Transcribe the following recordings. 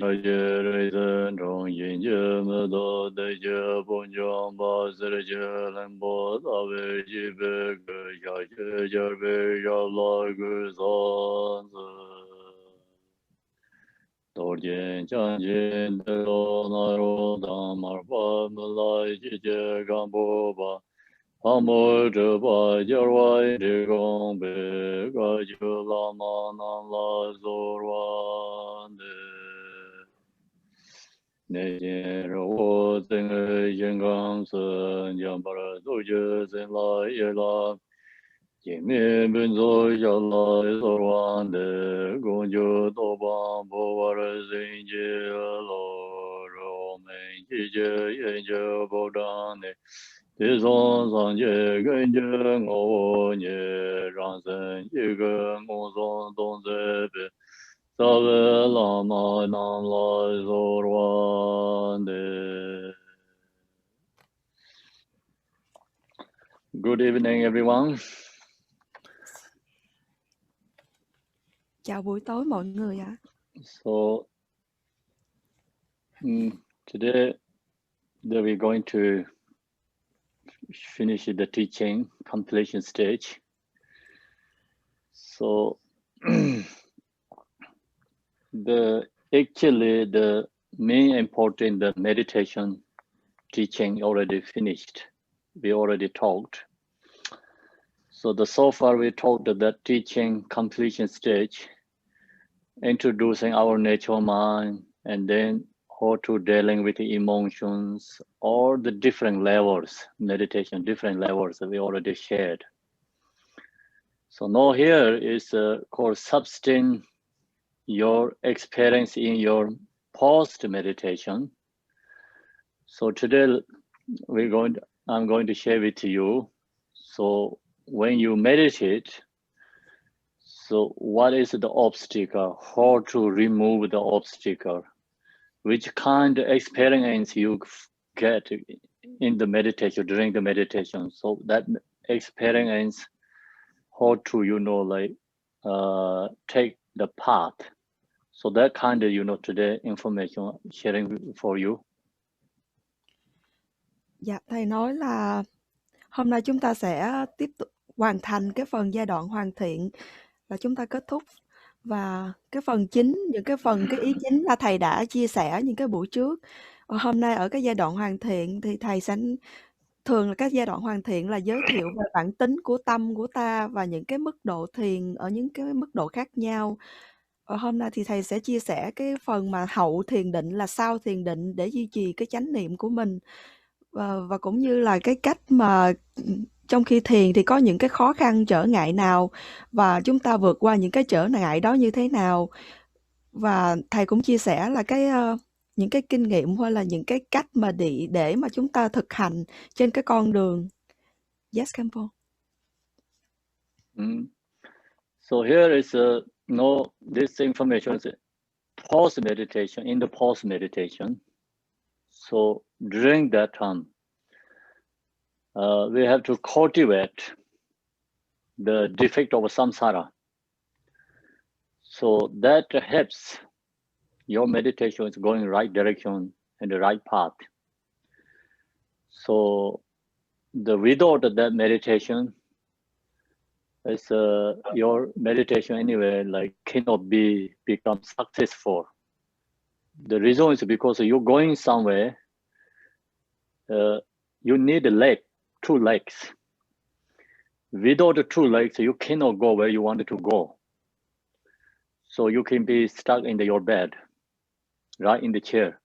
Dorjen chanjen delo naro damar pa mulai jije gambo ba amor ba jarwai de gombe ga jula manan la zorwan de ne jen ro zeng jen gang sen jambara doje zen la ye la Jimmy Benzo Yala Zorwande Gonjo Toban Bovar Zinji Loro Men Jije Yenje Bodane Tizon Sanje Genje Ngonye Ransen Jige Ngonzon Donzebe Save Lama Nam La Zorwande. Good evening, everyone. Chào buổi tối mọi người ạ. So today we're going to finish the teaching completion stage. So actually the main important the meditation teaching already finished. We already talked. So so far we talked that teaching completion stage, introducing our natural mind, and then how to dealing with the emotions, or the different levels, meditation, different levels that we already shared. So now here is called sustain your experience in your post meditation. So today I'm going to share with you. So when you meditate, so what is the obstacle? How to remove the obstacle? Which kind of experience you get in the meditation, during the meditation? So that experience, how to, take the path. So that kind of, today information sharing for you. Dạ, thầy nói là hôm nay chúng ta sẽ tiếp tục hoàn thành cái phần giai đoạn hoàn thiện là chúng ta kết thúc, và cái phần chính, cái ý chính là thầy đã chia sẻ những cái buổi trước. Hôm nay ở cái giai đoạn hoàn thiện thì thầy sẽ thường là các giai đoạn hoàn thiện là giới thiệu về bản tính của tâm của ta và những cái mức độ thiền ở những cái mức độ khác nhau. Hôm nay thì thầy sẽ chia sẻ cái phần mà hậu thiền định là sau thiền định để duy trì cái chánh niệm của mình. Và cũng như là cái cách mà trong khi thiền thì có những cái khó khăn trở ngại nào và chúng ta vượt qua những cái trở ngại đó như thế nào. Và thầy cũng chia sẻ là những cái kinh nghiệm hoặc là những cái cách mà để mà chúng ta thực hành trên cái con đường. Yes, KHENPO. So here is this information is post meditation, in the post meditation. So during that time, we have to cultivate the defect of samsara. So that helps your meditation is going right direction and the right path. So without that meditation, is your meditation anyway cannot become successful. The reason is because you're going somewhere. You need two legs. Without the two legs, you cannot go where you wanted to go. So you can be stuck in your bed, right, in the chair.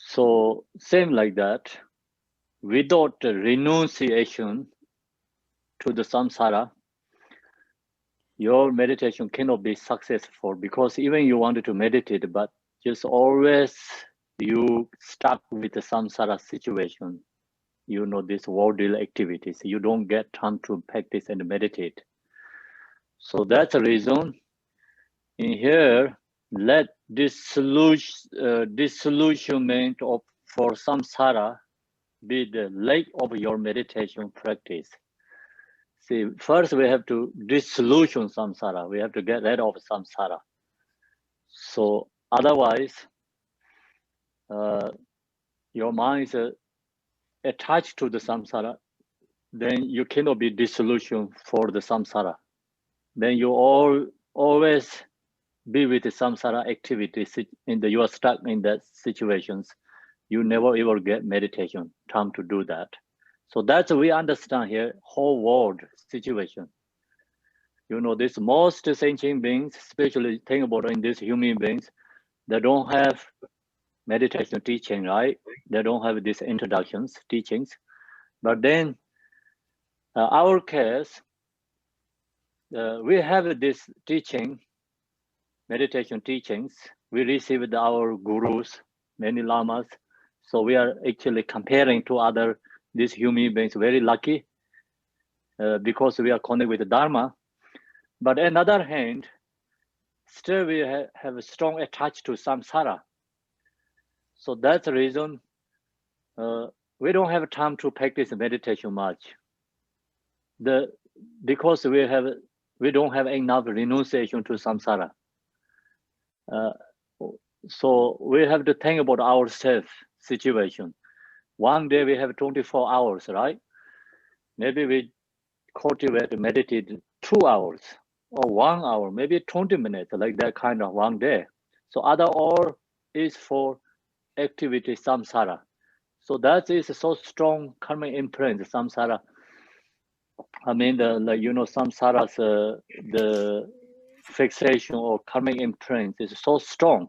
So same like that, without the renunciation to the samsara, your meditation cannot be successful, because even you wanted to meditate, but just always you stuck with the samsara situation. This worldly activities. You don't get time to practice and meditate. So that's the reason. In here, let disillusionment for samsara be the leg of your meditation practice. See, first we have to disillusion samsara. We have to get rid of samsara. So Otherwise, your mind is attached to the samsara, then you cannot be dissolution for the samsara. Then you always be with the samsara activities, you are stuck in that situations. You never ever get meditation time to do that. So that's we understand here whole world situation. You know, this most sentient beings, especially think about in these human beings, they don't have meditation teaching, right? They don't have these introductions, teachings. But then our case, we have this teaching, meditation teachings. We received our gurus, many lamas. So we are actually comparing to these human beings, very lucky because we are connected with the Dharma. But on the other hand, still we have a strong attached to samsara. So that's the reason we don't have time to practice meditation much. Because we don't have enough renunciation to samsara. So we have to think about ourselves situation. One day we have 24 hours, right? Maybe we cultivate, meditate 2 hours or 1 hour, maybe 20 minutes, like that kind of one day. So other all is for activity samsara. So that is so strong karmic imprint, samsara. I mean, samsara's the fixation or karmic imprint is so strong.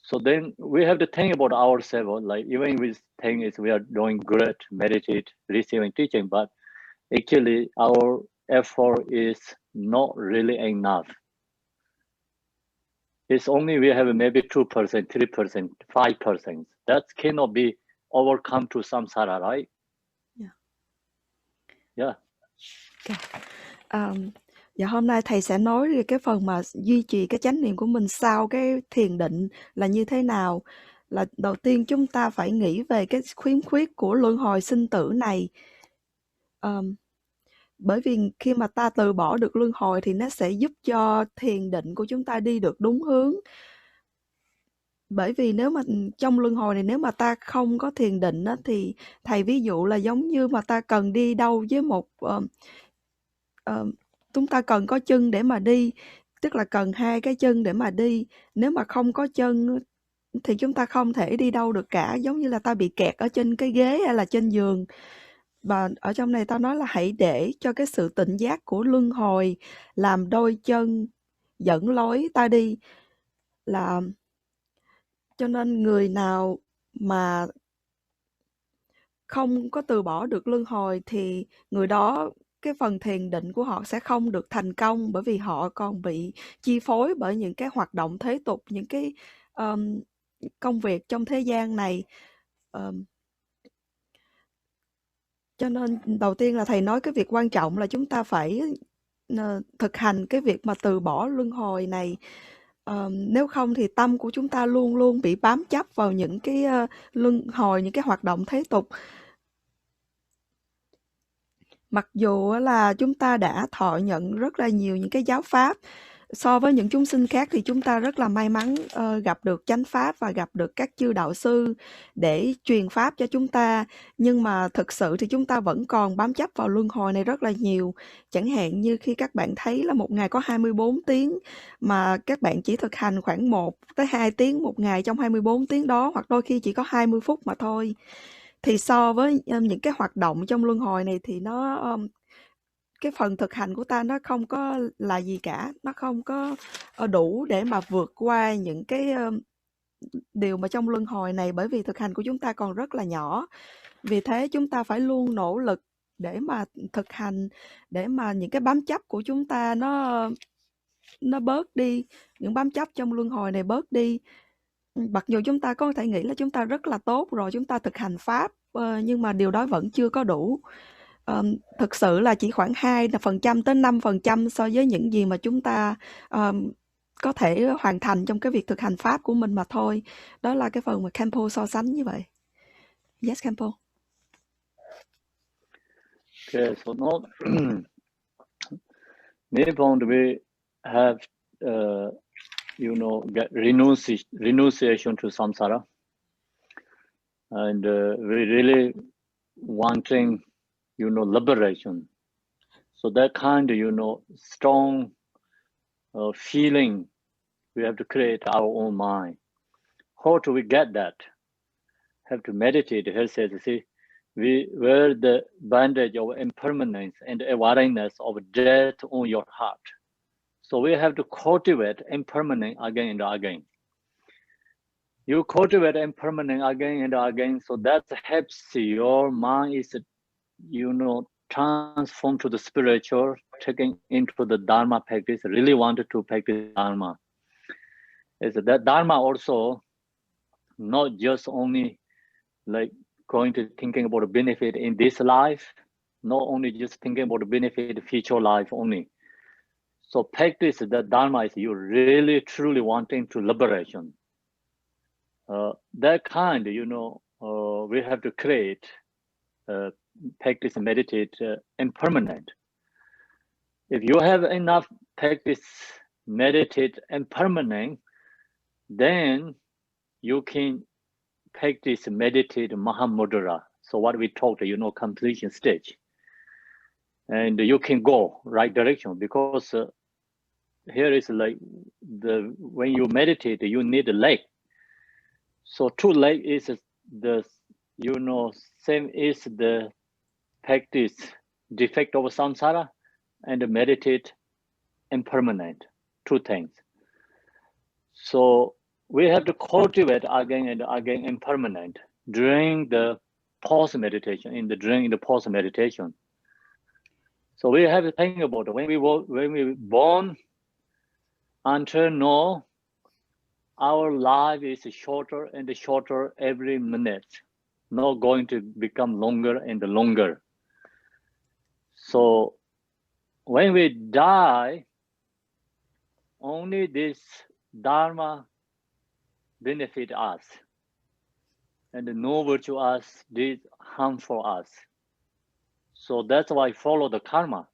So then we have to think about ourselves, like even we think is we are doing good, meditate, receiving teaching, but actually our effort is not really enough. It's only we have maybe 2%, 3%, 5%. That cannot be overcome to samsara, right? Yeah. Yeah. Okay. Dạ hôm nay thầy sẽ nói về cái phần mà duy trì cái chánh niệm của mình sau cái thiền định là như thế nào. Là đầu tiên chúng ta phải nghĩ về cái khiếm khuyết của luân hồi sinh tử này. Bởi vì khi mà ta từ bỏ được luân hồi thì nó sẽ giúp cho thiền định của chúng ta đi được đúng hướng. Bởi vì nếu mà trong luân hồi này nếu mà ta không có thiền định á, thì thầy ví dụ là giống như mà ta cần đi đâu với một chúng ta cần có chân để mà đi, tức là cần 2 cái chân để mà đi. Nếu mà không có chân thì chúng ta không thể đi đâu được cả, giống như là ta bị kẹt ở trên cái ghế hay là trên giường. Và ở trong này ta nói là hãy để cho cái sự tỉnh giác của luân hồi làm đôi chân dẫn lối ta đi. Là cho nên người nào mà không có từ bỏ được luân hồi thì người đó cái phần thiền định của họ sẽ không được thành công, bởi vì họ còn bị chi phối bởi những cái hoạt động thế tục, những cái công việc trong thế gian này. Cho nên đầu tiên là thầy nói cái việc quan trọng là chúng ta phải thực hành cái việc mà từ bỏ luân hồi này. Nếu không thì tâm của chúng ta luôn luôn bị bám chấp vào những cái luân hồi, những cái hoạt động thế tục. Mặc dù là chúng ta đã thọ nhận rất là nhiều những cái giáo pháp, so với những chúng sinh khác thì chúng ta rất là may mắn gặp được chánh pháp và gặp được các chư đạo sư để truyền pháp cho chúng ta. Nhưng mà thực sự thì chúng ta vẫn còn bám chấp vào luân hồi này rất là nhiều. Chẳng hạn như khi các bạn thấy là một ngày có 24 tiếng mà các bạn chỉ thực hành khoảng 1 tới 2 tiếng một ngày trong 24 tiếng đó, hoặc đôi khi chỉ có 20 phút mà thôi. Thì so với những cái hoạt động trong luân hồi này thì nó cái phần thực hành của ta nó không có là gì cả, nó không có đủ để mà vượt qua những cái điều mà trong luân hồi này, bởi vì thực hành của chúng ta còn rất là nhỏ. Vì thế chúng ta phải luôn nỗ lực để mà thực hành, để mà những cái bám chấp của chúng ta nó bớt đi, những bám chấp trong luân hồi này bớt đi. Mặc dù chúng ta có thể nghĩ là chúng ta rất là tốt rồi, chúng ta thực hành pháp, nhưng mà điều đó vẫn chưa có đủ. Thực sự là chỉ khoảng 2% tới 5% so với những gì mà chúng ta có thể hoàn thành trong cái việc thực hành pháp của mình mà thôi. Đó là cái phần mà KHENPO so sánh như vậy. Yes, KHENPO. Okay, so now maybe we have get renunciation to samsara. And we really wanting, liberation. So that kind of, strong feeling, we have to create our own mind. How do we get that? Have to meditate. Here says, see, we wear the bandage of impermanence and awareness of death on your heart. So we have to cultivate impermanence again and again. You cultivate impermanence again and again, so that helps your mind is, transformed to the spiritual, taking into the Dharma practice, really wanted to practice Dharma. Is that Dharma also not just only like going to thinking about the benefit in this life, not only just thinking about the benefit in future life only. So practice the Dharma is you really truly wanting to liberation. That kind, we have to create, practice, meditate, impermanent. If you have enough practice, meditate, impermanent, then you can practice, meditate, Mahamudra. So what we talked, completion stage. And you can go right direction because here is like when you meditate, you need a leg. So 2 legs is the, same is the practice defect of samsara and meditate impermanent, 2 things. So we have to cultivate again and again impermanent during the pause meditation, during the pause meditation. So we have to think about it. When we born until now, our life is shorter and shorter every minute, not going to become longer and longer. So when we die, only this Dharma benefit us, and no virtue us did harm for us. So that's why I follow the karma.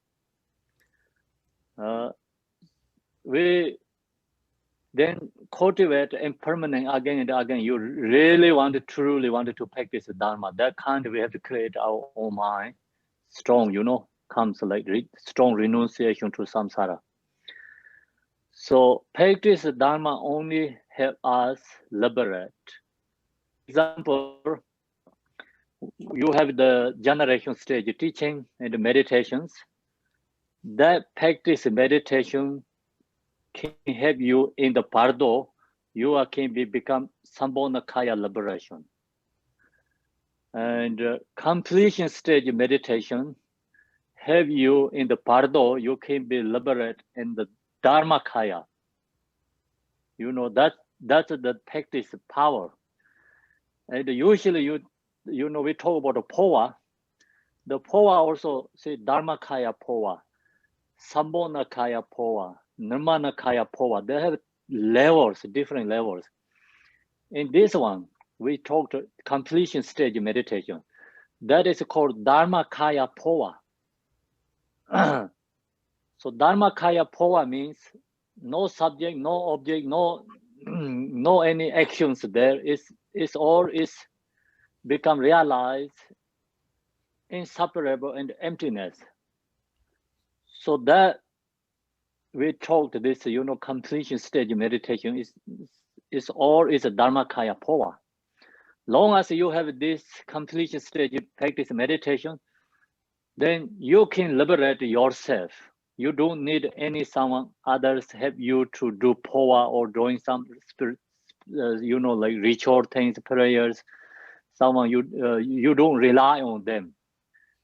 We then cultivate impermanent again and again. You really truly wanted to practice the Dharma. That kind we have to create our own mind. Strong, comes like strong renunciation to samsara. So practice the Dharma only help us liberate. Example, you have the generation stage teaching and meditations. That practice meditation can help you in the pardo. You can become Sambhogakaya liberation. And completion stage meditation help you in the pardo. You can be liberated in the Dharmakaya. That's the practice power. And usually we talk about the powa. The powa also say Dharmakaya powa, Sambhogakaya powa, Nirmanakaya powa. They have levels, different levels. In this one, we talked completion stage meditation. That is called Dharmakaya powa. So Dharmakaya powa means no subject, no object, no any actions there. It's all become realized, inseparable and emptiness. So that we talked this, completion stage meditation is all a Dharmakaya powa. Long as you have this completion stage practice meditation, then you can liberate yourself. You don't need someone others help you to do powa or doing some spirit, like ritual things, prayers. Someone you don't rely on them.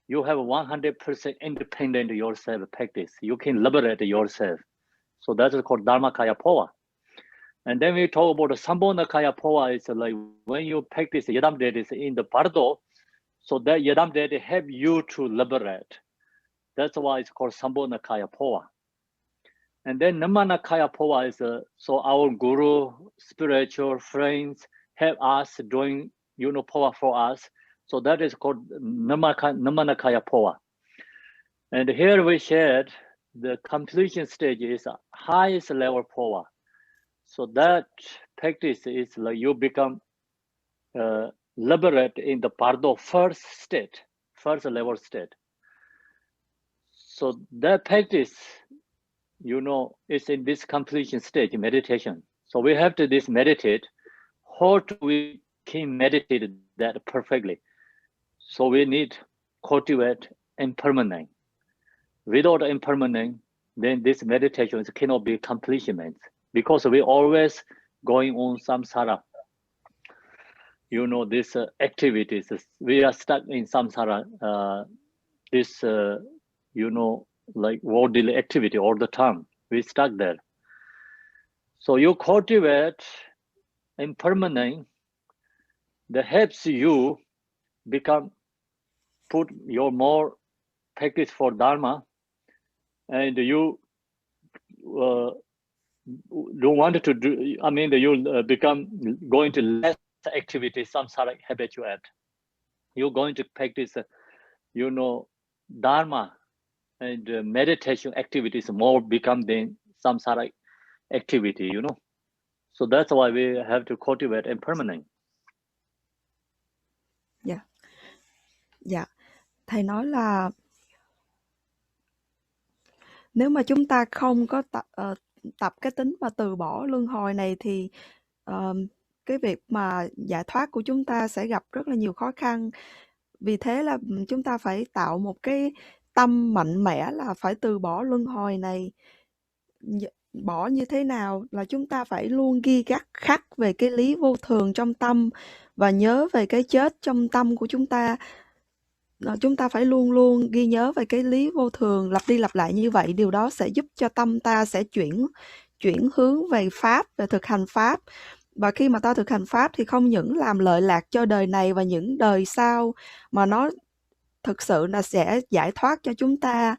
You have 100% independent yourself practice. You can liberate yourself. So that's called Dharmakaya powa. And then we talk about the Sambhogakaya powa. It's like when you practice Yadam Deity in the Pardo, so that Yadam Deity help you to liberate. That's why it's called Sambhogakaya powa. And then Nirmanakaya powa is so our guru, spiritual friends help us doing powa for us. So that is called Nirmanakaya powa. And here we shared the completion stage is highest level powa. So that practice is like you become liberate in the Pardo first state, first level state. So that practice, you know, is in this completion stage, meditation. So we have to this meditate. How do we can meditate that perfectly? So we need cultivate impermanence. Without impermanence, then this meditation cannot be completion, because we always going on samsara. You know, this activities, we are stuck in samsara, this, you know, like worldly activity all the time. We stuck there. So you cultivate impermanence that helps you become, put your more practice for Dharma, and you don't want to do, I mean, you'll become going to less activity, samsara habituate. You're going to practice, you know, Dharma and meditation activities more become than samsara activity, you know. So that's why we have to cultivate impermanence. Dạ. Dạ. Thầy nói là nếu mà chúng ta không có tập cái tính mà từ bỏ luân hồi này thì cái việc mà giải thoát của chúng ta sẽ gặp rất là nhiều khó khăn. Vì thế là chúng ta phải tạo một cái tâm mạnh mẽ là phải từ bỏ luân hồi này. Bỏ như thế nào là chúng ta phải luôn ghi khắc về cái lý vô thường trong tâm và nhớ về cái chết trong tâm của chúng ta. Chúng ta phải luôn luôn ghi nhớ về cái lý vô thường, lặp đi lặp lại như vậy. Điều đó sẽ giúp cho tâm ta sẽ chuyển hướng về Pháp, về thực hành Pháp. Và khi mà ta thực hành Pháp thì không những làm lợi lạc cho đời này và những đời sau, mà nó thực sự là sẽ giải thoát cho chúng ta.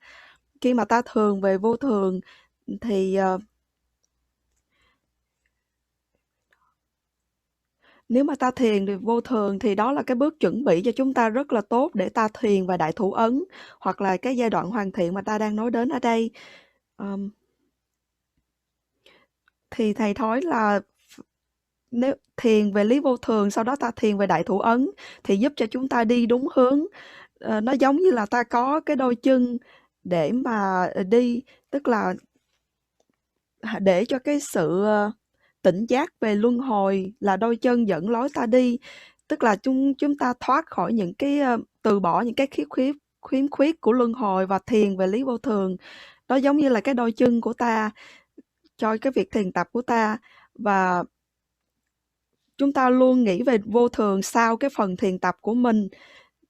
Khi mà ta thường về vô thường thì nếu mà ta thiền được vô thường thì đó là cái bước chuẩn bị cho chúng ta rất là tốt để ta thiền và đại thủ ấn, hoặc là cái giai đoạn hoàn thiện mà ta đang nói đến ở đây. Thì thầy nói là nếu thiền về lý vô thường, sau đó ta thiền về đại thủ ấn thì giúp cho chúng ta đi đúng hướng. Nó giống như là ta có cái đôi chân để mà đi, tức là để cho cái sự tỉnh giác về luân hồi là đôi chân dẫn lối ta đi. Tức là chúng ta thoát khỏi những cái từ bỏ những cái khiếm khuyết của luân hồi và thiền về lý vô thường. Đó giống như là cái đôi chân của ta cho cái việc thiền tập của ta. Và chúng ta luôn nghĩ về vô thường sau cái phần thiền tập của mình.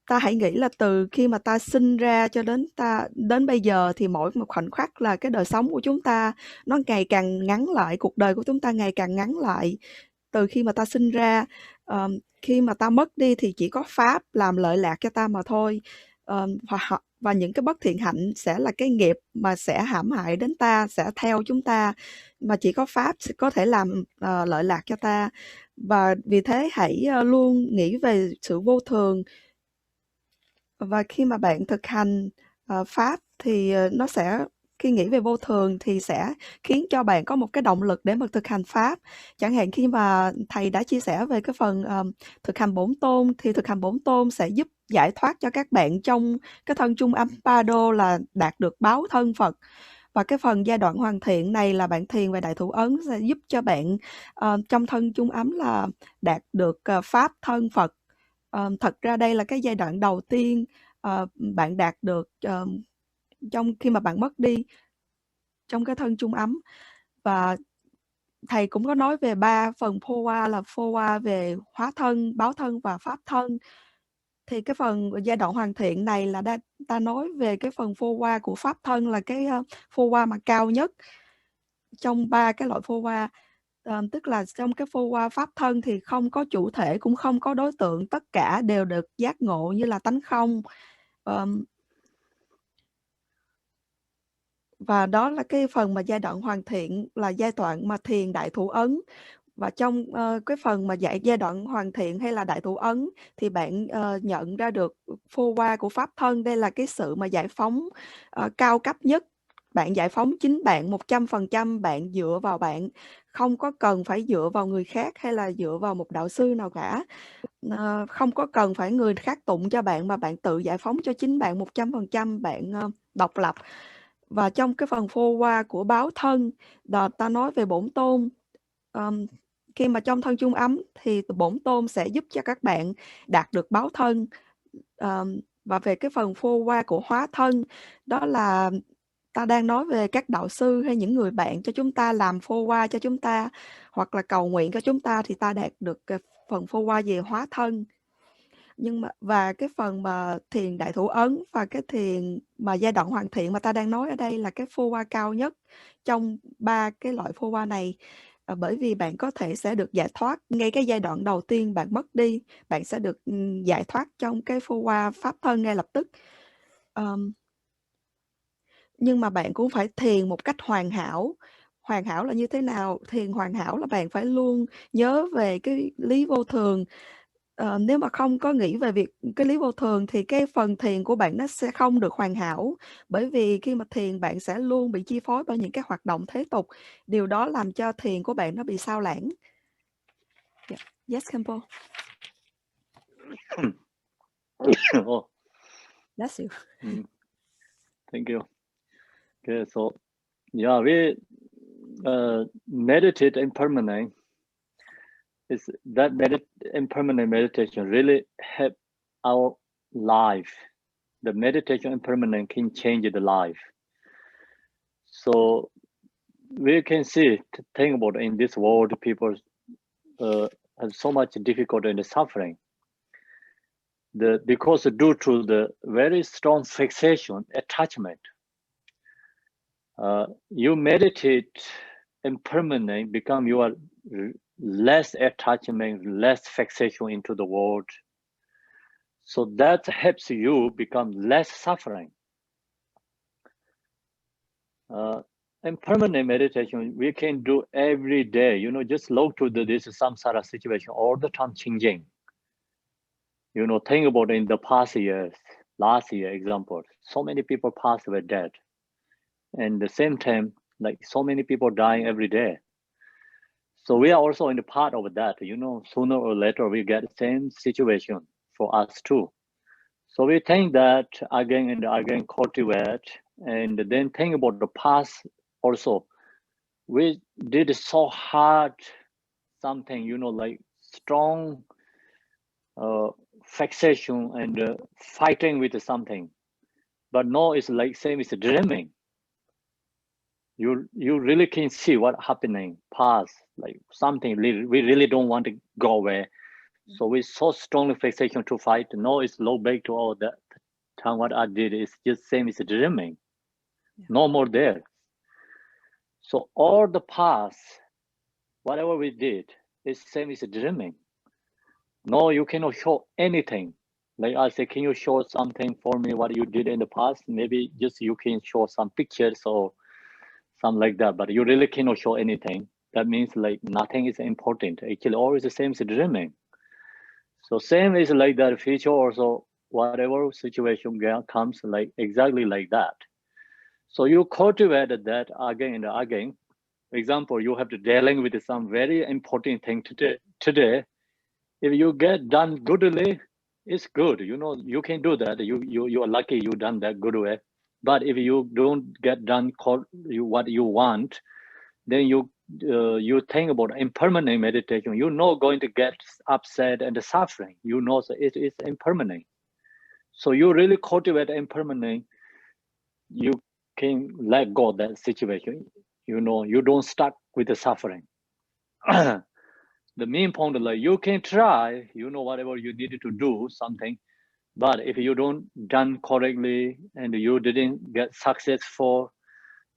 Ta hãy nghĩ là từ khi mà ta sinh ra cho đến bây giờ thì mỗi một khoảnh khắc là cái đời sống của chúng ta nó ngày càng ngắn lại, cuộc đời của chúng ta ngày càng ngắn lại. Từ khi mà ta sinh ra, khi mà ta mất đi thì chỉ có Pháp làm lợi lạc cho ta mà thôi. Và những cái bất thiện hạnh sẽ là cái nghiệp mà sẽ hãm hại đến ta, sẽ theo chúng ta, mà chỉ có Pháp sẽ có thể làm lợi lạc cho ta. Và vì thế hãy luôn nghĩ về sự vô thường. Và khi mà bạn thực hành Pháp thì nó sẽ, khi nghĩ về vô thường thì sẽ khiến cho bạn có một cái động lực để mà thực hành Pháp. Chẳng hạn khi mà thầy đã chia sẻ về cái phần thực hành bổn tôn, thì thực hành bổn tôn sẽ giúp giải thoát cho các bạn trong cái thân trung ấm ba đô là đạt được báo thân Phật. Và cái phần giai đoạn hoàn thiện này là bạn thiền về đại thủ ấn sẽ giúp cho bạn trong thân trung ấm là đạt được Pháp thân Phật. Thật ra đây là cái giai đoạn đầu tiên bạn đạt được trong khi mà bạn mất đi trong cái thân trung ấm. Và thầy cũng có nói về 3 phần phô qua, là phô qua về hóa thân, báo thân và pháp thân. Thì cái phần giai đoạn hoàn thiện này là ta nói về cái phần phô qua của pháp thân, là cái phô qua mà cao nhất trong 3 cái loại phô qua. Tức là trong cái phô qua pháp thân thì không có chủ thể, cũng không có đối tượng, tất cả đều được giác ngộ như là tánh không. Và đó là cái phần mà giai đoạn hoàn thiện, là giai đoạn mà thiền đại thủ ấn. Và trong cái phần mà giai đoạn hoàn thiện hay là đại thủ ấn thì bạn nhận ra được phô qua của pháp thân. Đây là cái sự mà giải phóng cao cấp nhất. Bạn giải phóng chính bạn 100%, bạn dựa vào bạn, không có cần phải dựa vào người khác hay là dựa vào một đạo sư nào cả. Không có cần phải người khác tụng cho bạn, mà bạn tự giải phóng cho chính bạn 100%, bạn độc lập. Và trong cái phần phô qua của báo thân, ta nói về bổn tôn. Khi mà trong thân chung ấm thì bổn tôn sẽ giúp cho các bạn đạt được báo thân. Và về cái phần phô qua của hóa thân, đó là ta đang nói về các đạo sư hay những người bạn cho chúng ta làm phô qua cho chúng ta, hoặc là cầu nguyện cho chúng ta, thì ta đạt được cái phần phô qua về hóa thân. Nhưng mà và cái phần mà thiền đại thủ ấn và cái thiền mà giai đoạn hoàn thiện mà ta đang nói ở đây là cái phô qua cao nhất trong 3 cái loại phô qua này. Bởi vì bạn có thể sẽ được giải thoát ngay cái giai đoạn đầu tiên bạn mất đi, bạn sẽ được giải thoát trong cái phô qua pháp thân ngay lập tức. Nhưng mà bạn cũng phải thiền một cách hoàn hảo. Hoàn hảo là như thế nào? Thiền hoàn hảo là bạn phải luôn nhớ về cái lý vô thường. Nếu mà không có nghĩ về việc cái lý vô thường thì cái phần thiền của bạn nó sẽ không được hoàn hảo. Bởi vì khi mà thiền, bạn sẽ luôn bị chi phối bởi những cái hoạt động thế tục. Điều đó làm cho thiền của bạn nó bị sao lãng. Yeah. Yes, KHENPO. Oh, That's you. thank you. Okay, so yeah, we meditate impermanent. Is that impermanent meditation really help our life? The meditation impermanent can change the life. So we can see, think about in this world, people have so much difficulty and suffering. Because due to the very strong fixation, attachment, you meditate impermanent, become you are less attachment, less fixation into the world. So that helps you become less suffering. Impermanent meditation we can do every day. You know, just look to this samsara situation all the time changing. You know, think about in the past years, last year example, so many people passed away dead. And the same time, like so many people dying every day. So we are also in the part of that, you know, sooner or later we get the same situation for us too. So we think that again and again cultivate, and then think about the past also. We did so hard something, you know, like strong fixation and fighting with something. But now it's like same as dreaming. You really can see what happening past, like something we really don't want to go away. So we so strongly fixation to fight. No, it's low back to all that time. What I did is just same as dreaming. Yeah. No more there. So all the past, whatever we did, is same as dreaming. No, you cannot show anything. Like I say, can you show something for me what you did in the past? Maybe just you can show some pictures or something like that, but you really cannot show anything. That means like nothing is important. Actually, always the same as dreaming. So same is like that future also, whatever situation comes like exactly like that. So you cultivate that again and again. For example, you have to dealing with some very important thing today. If you get done goodly, it's good. You know, you can do that. You are lucky you done that good way. But if you don't get done what you want, then you think about impermanent meditation. You're not going to get upset and suffering. You know, so it is impermanent. So you really cultivate impermanent. You can let go of that situation. You know, you don't stuck with the suffering. The main point, like you can try, you know, whatever you needed to do something, but if you don't done correctly and you didn't get successful,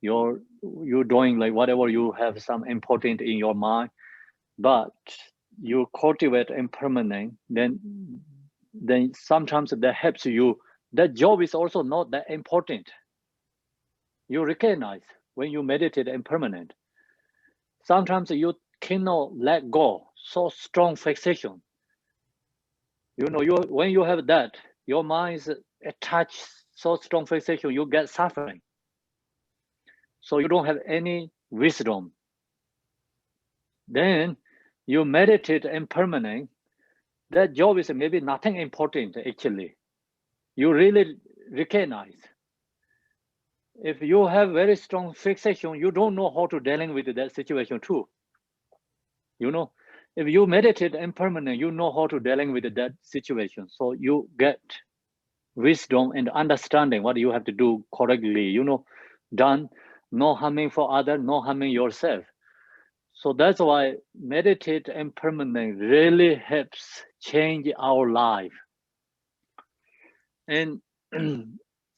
you're doing like whatever you have some important in your mind, but you cultivate impermanent, then sometimes that helps you. That job is also not that important. You recognize when you meditate impermanent. Sometimes you cannot let go, so strong fixation. You know, when you have that, your mind is attached, so strong fixation, you get suffering. So you don't have any wisdom. Then you meditate impermanent. That job is maybe nothing important actually. You really recognize. If you have very strong fixation, you don't know how to dealing with that situation too. You know, if you meditate impermanent, you know how to dealing with that situation. So you get wisdom and understanding what you have to do correctly, you know, done, no harming for others, no harming yourself. So that's why meditate impermanent really helps change our life. And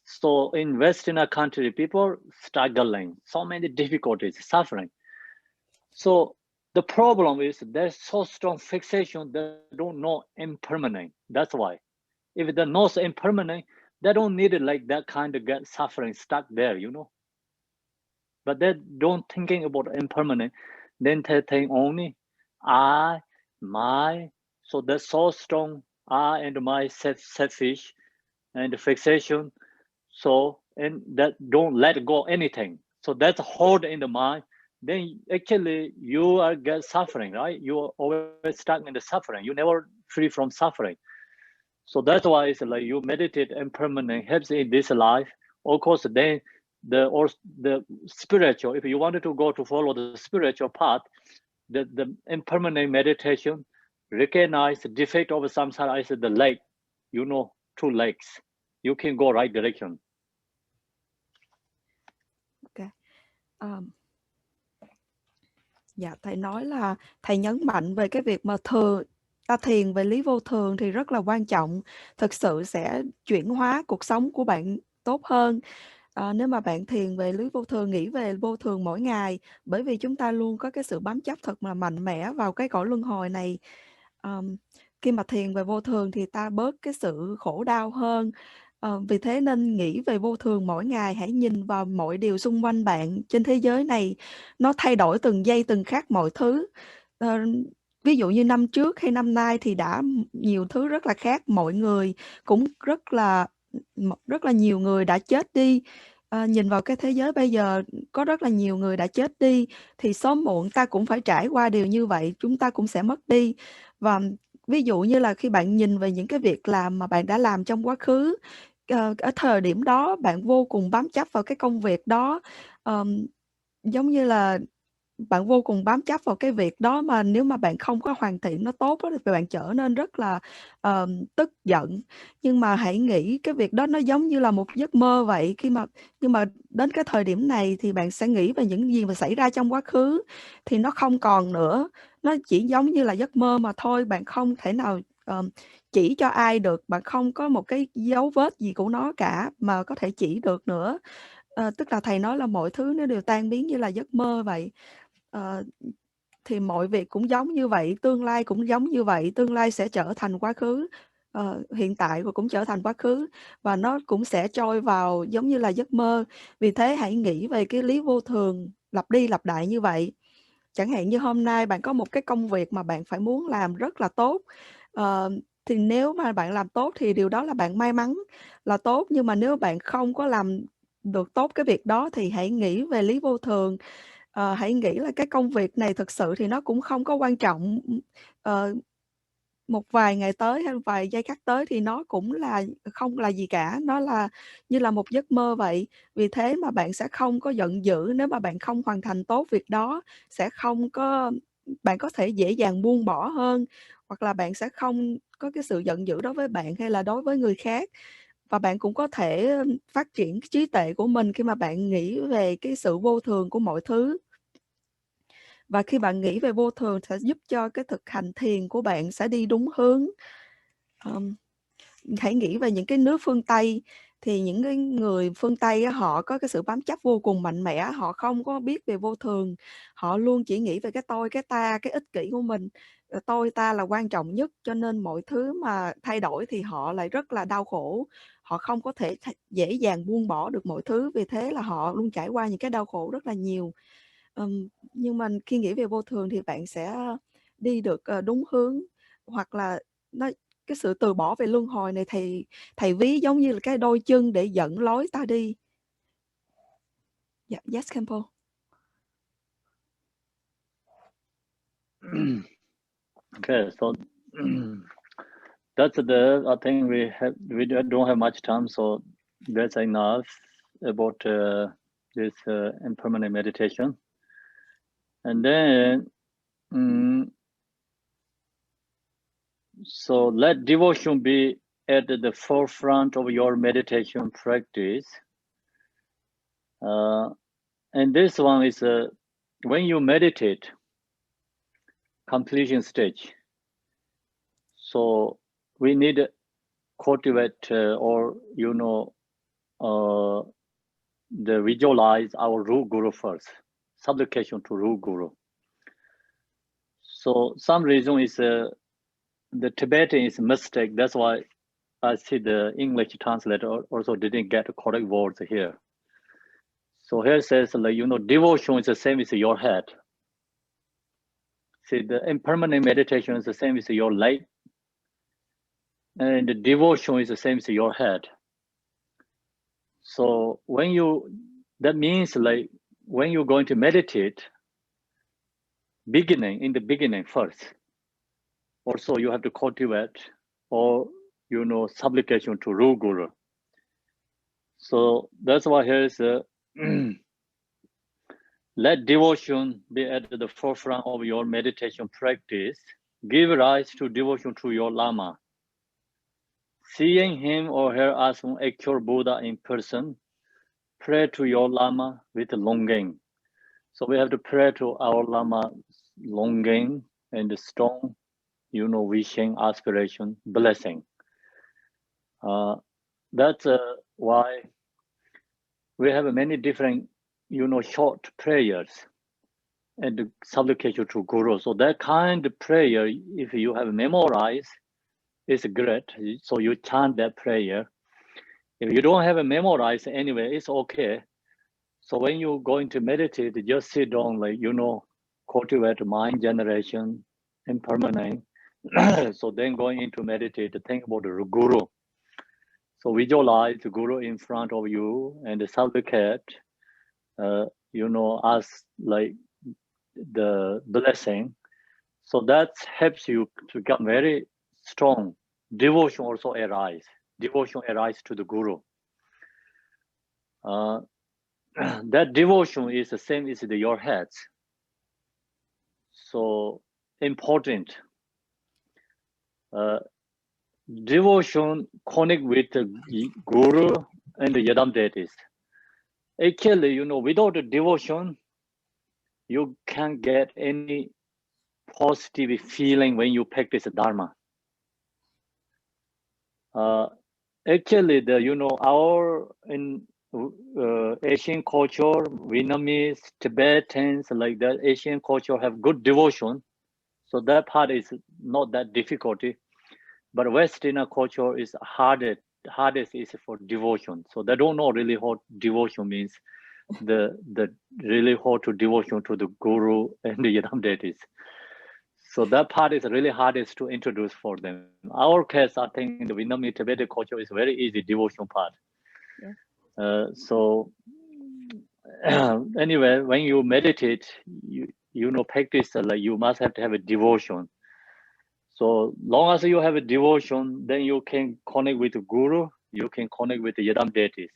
so in Western country, people struggling, so many difficulties, suffering. So the problem is there's so strong fixation they don't know impermanent. That's why. If they know impermanent, they don't need it like that kind of get suffering stuck there, you know. But they don't thinking about impermanent. Then they think only I, my. So they're so strong I and my selfish and fixation. So and that don't let go anything. So that's hold in the mind. Then actually you are get suffering, right? You are always stuck in the suffering. You never free from suffering. So that's why it's like you meditate impermanent helps in this life. Of course, then the spiritual. If you wanted to go to follow the spiritual path, the impermanent meditation recognize the defect of samsara is the leg. You know, 2 legs. You can go right direction. Ok. Dạ, thầy nói là thầy nhấn mạnh về cái việc mà ta thiền về lý vô thường thì rất là quan trọng, thực sự sẽ chuyển hóa cuộc sống của bạn tốt hơn. Nếu mà bạn thiền về lý vô thường, nghĩ về vô thường mỗi ngày, bởi vì chúng ta luôn có cái sự bám chấp thật là mạnh mẽ vào cái cõi luân hồi này. Khi mà thiền về vô thường thì ta bớt cái sự khổ đau hơn. Vì thế nên nghĩ về vô thường mỗi ngày, hãy nhìn vào mọi điều xung quanh bạn trên thế giới này, nó thay đổi từng giây từng khắc mọi thứ. Ví dụ như năm trước hay năm nay thì đã nhiều thứ rất là khác, mọi người cũng rất là nhiều người đã chết đi. Nhìn vào cái thế giới bây giờ có rất là nhiều người đã chết đi, thì sớm muộn ta cũng phải trải qua điều như vậy, chúng ta cũng sẽ mất đi. Và ví dụ như là khi bạn nhìn về những cái việc làm mà bạn đã làm trong quá khứ, ở thời điểm đó bạn vô cùng bám chấp vào cái công việc đó, giống như là bạn vô cùng bám chấp vào cái việc đó mà nếu mà bạn không có hoàn thiện nó tốt đó, thì bạn trở nên rất là tức giận. Nhưng mà hãy nghĩ cái việc đó nó giống như là một giấc mơ vậy. Nhưng mà đến cái thời điểm này thì bạn sẽ nghĩ về những gì mà xảy ra trong quá khứ thì nó không còn nữa. Nó chỉ giống như là giấc mơ mà thôi. Bạn không thể nào chỉ cho ai được. Bạn không có một cái dấu vết gì của nó cả mà có thể chỉ được nữa. Tức là thầy nói là mọi thứ nó đều tan biến như là giấc mơ vậy. Thì mọi việc cũng giống như vậy, tương lai cũng giống như vậy, tương lai sẽ trở thành quá khứ, hiện tại cũng trở thành quá khứ và nó cũng sẽ trôi vào giống như là giấc mơ. Vì thế hãy nghĩ về cái lý vô thường lặp đi lặp lại như vậy. Chẳng hạn như hôm nay bạn có một cái công việc mà bạn phải muốn làm rất là tốt, thì nếu mà bạn làm tốt thì điều đó là bạn may mắn là tốt, nhưng mà nếu bạn không có làm được tốt cái việc đó thì hãy nghĩ về lý vô thường. Hãy nghĩ là cái công việc này thực sự thì nó cũng không có quan trọng. Một vài ngày tới hay vài giây khắc tới thì nó cũng là không là gì cả, nó là như là một giấc mơ vậy. Vì thế mà bạn sẽ không có giận dữ nếu mà bạn không hoàn thành tốt việc đó, bạn có thể dễ dàng buông bỏ hơn, hoặc là bạn sẽ không có cái sự giận dữ đối với bạn hay là đối với người khác. Và bạn cũng có thể phát triển cái trí tuệ của mình khi mà bạn nghĩ về cái sự vô thường của mọi thứ. Và khi bạn nghĩ về vô thường sẽ giúp cho cái thực hành thiền của bạn sẽ đi đúng hướng. Hãy nghĩ về những cái nước phương Tây, thì những cái người phương Tây họ có cái sự bám chấp vô cùng mạnh mẽ, họ không có biết về vô thường, họ luôn chỉ nghĩ về cái tôi, cái ta, cái ích kỷ của mình. Tôi ta là quan trọng nhất, cho nên mọi thứ mà thay đổi thì họ lại rất là đau khổ. Họ không có thể dễ dàng buông bỏ được mọi thứ, vì thế là họ luôn trải qua những cái đau khổ rất là nhiều. Nhưng mà khi nghĩ về vô thường thì bạn sẽ đi được đúng hướng, hoặc là cái sự từ bỏ về luân hồi này thầy ví giống như là cái đôi chân để dẫn lối ta đi. Dạ, yes, KHENPO. Okay, so that's the. I think we don't have much time, so that's enough about this impermanent meditation. And then, so let devotion be at the forefront of your meditation practice. And this one is when you meditate, completion stage. So we need to cultivate or the visualize our root guru first, supplication to root guru. So some reason is the Tibetan is a mistake. That's why I see the English translator also didn't get the correct words here. So here it says, like, devotion is the same as your head. See, the impermanent meditation is the same as your leg. And the devotion is the same as your head. So that means like when you're going to meditate, in the beginning first, also you have to cultivate or, supplication to root guru. So that's why here is let devotion be at the forefront of your meditation practice. Give rise to devotion to your Lama. Seeing him or her as an actual Buddha in person, pray to your Lama with longing. So we have to pray to our Lama longing and strong, wishing, aspiration, blessing. That's why we have many different, short prayers and supplication to Guru. So that kind of prayer, if you have memorized, is great. So you chant that prayer. If you don't have it memorized anyway, it's okay. So when you're going to meditate, just sit down, like, cultivate mind generation, impermanent. So then going into meditate, think about the Guru. So visualize the Guru in front of you and supplicate, ask like the blessing. So that helps you to become very strong. Devotion also arise. Devotion arise to the Guru. That devotion is the same as your heads. So important. Devotion connect with the Guru and the Yadam deities. Actually, without the devotion, you can't get any positive feeling when you practice Dharma. Actually, our in Asian culture, Vietnamese, Tibetans, like that, Asian culture have good devotion. So that part is not that difficulty. But Western culture is hardest is for devotion. So they don't know really what devotion means. The really how to devotion to the Guru and the Yadam deities. So that part is really hardest to introduce for them. Our case, I think, in the Vietnamese Tibetan culture is very easy devotion part. Yeah. So anyway, when you meditate, you practice, like you must have to have a devotion. So long as you have a devotion, then you can connect with the Guru, you can connect with the Yadam deities.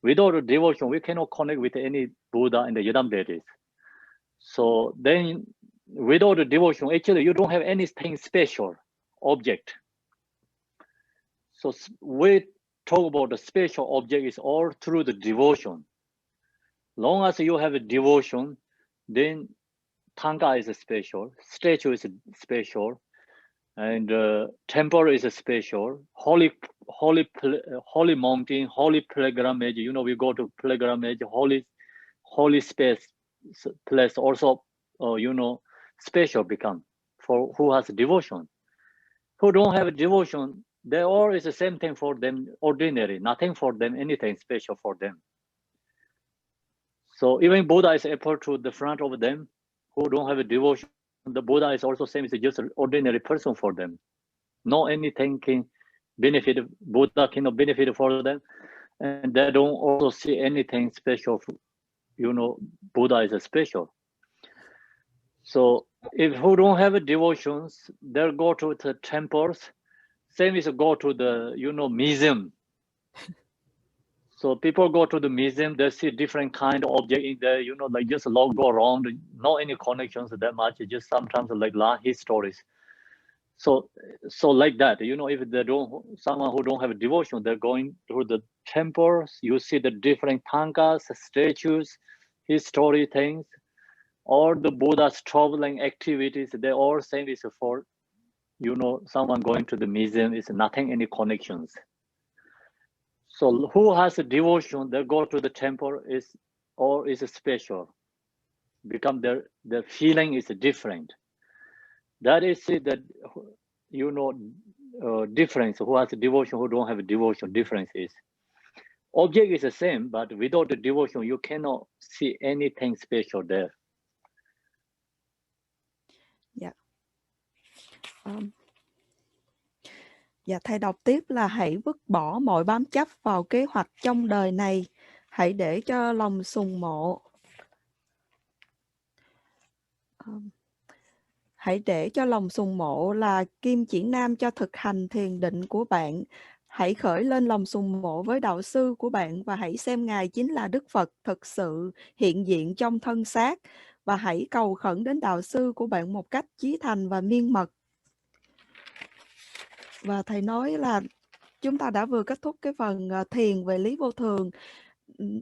Without a devotion, we cannot connect with any Buddha and the Yadam deities. So then without a devotion, actually you don't have anything special object. So we talk about the special object is all through the devotion. Long as you have a devotion, then Thanga is a special, statue is a special, and temple is a special, holy mountain, holy pilgrimage. We go to pilgrimage, holy space place also, special become for who has devotion. Who don't have devotion, they all is the same thing for them, ordinary, nothing for them, anything special for them. So even Buddha is appeared to the front of them who don't have a devotion. The Buddha is also same as just an ordinary person for them. No anything can benefit, Buddha cannot benefit for them. And they don't also see anything special. Buddha is a special. So If who don't have devotions, they'll go to the temples. Same as go to the, museum. So people go to the museum, they see different kind of object in there, like just go around, not any connections that much, just sometimes like histories. So like that, if they don't, someone who don't have a devotion, they're going to the temples, you see the different tankas, statues, history things, or the Buddha's traveling activities, they all same is for, someone going to the museum is nothing, any connections. So who has a devotion, they go to the temple is special, become their feeling is different. That is the, difference. Who has a devotion, who don't have a devotion, difference is. Object is the same, but without the devotion, you cannot see anything special there. Dạ. Dạ, thầy đọc tiếp là hãy vứt bỏ mọi bám chấp vào kế hoạch trong đời này, hãy để cho lòng sùng mộ. Hãy để cho lòng sùng mộ là kim chỉ nam cho thực hành thiền định của bạn. Hãy khởi lên lòng sùng mộ với đạo sư của bạn và hãy xem Ngài chính là Đức Phật thực sự hiện diện trong thân xác, và hãy cầu khẩn đến đạo sư của bạn một cách chí thành và miên mật. Và thầy nói là chúng ta đã vừa kết thúc cái phần thiền về lý vô thường.